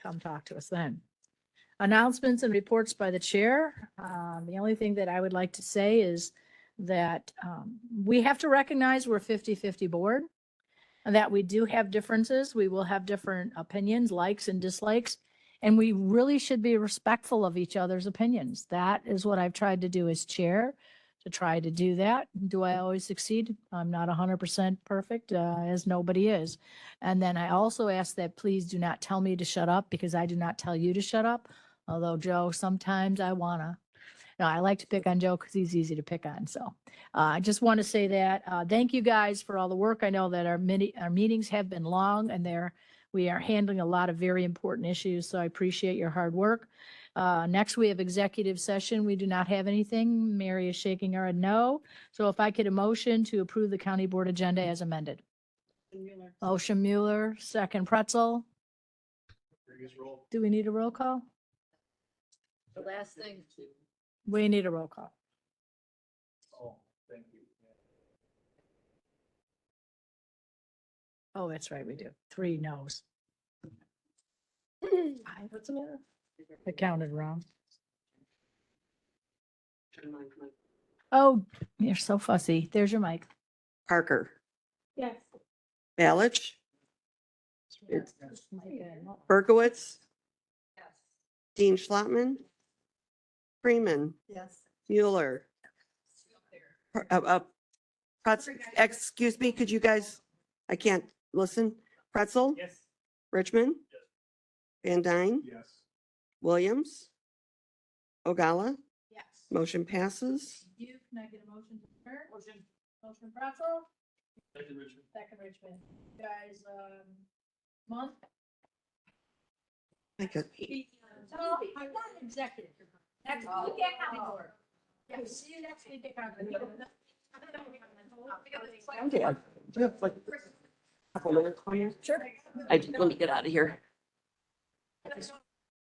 Come talk to us then. Announcements and reports by the chair. The only thing that I would like to say is that we have to recognize we're 50-50 board and that we do have differences. We will have different opinions, likes and dislikes, and we really should be respectful of each other's opinions. That is what I've tried to do as chair, to try to do that. Do I always succeed? I'm not 100% perfect, as nobody is. And then I also ask that please do not tell me to shut up because I do not tell you to shut up. Although Joe, sometimes I wanna. No, I like to pick on Joe because he's easy to pick on. So I just want to say that. Thank you guys for all the work. I know that our meetings have been long and we are handling a lot of very important issues. So I appreciate your hard work. Next, we have executive session. We do not have anything. Mary is shaking her head no. So if I could a motion to approve the county board agenda as amended. Motion Mueller, second Pretzel. Do we need a roll call? The last thing. We need a roll call. Oh, that's right, we do. 3 no's. What's the matter? I counted wrong. Oh, you're so fussy. There's your mic. Parker, Yes. Balich, Berkowitz, Dean Schlottman, Freeman, Yes. Mueller. Excuse me, could you guys, I can't listen. Pretzel? Yes. Richmond? Van Dyne? Yes. Williams? Ogalla? Yes. Motion passes. You, can I get a motion to adjourn? Motion Pretzel, Second, Richard. second Richmond. You guys, month? I could- No, I'm not executive. Next week at county board. Yeah, see you next week at county board. Okay, I do have like a couple minutes for you. Sure. Let me get out of here.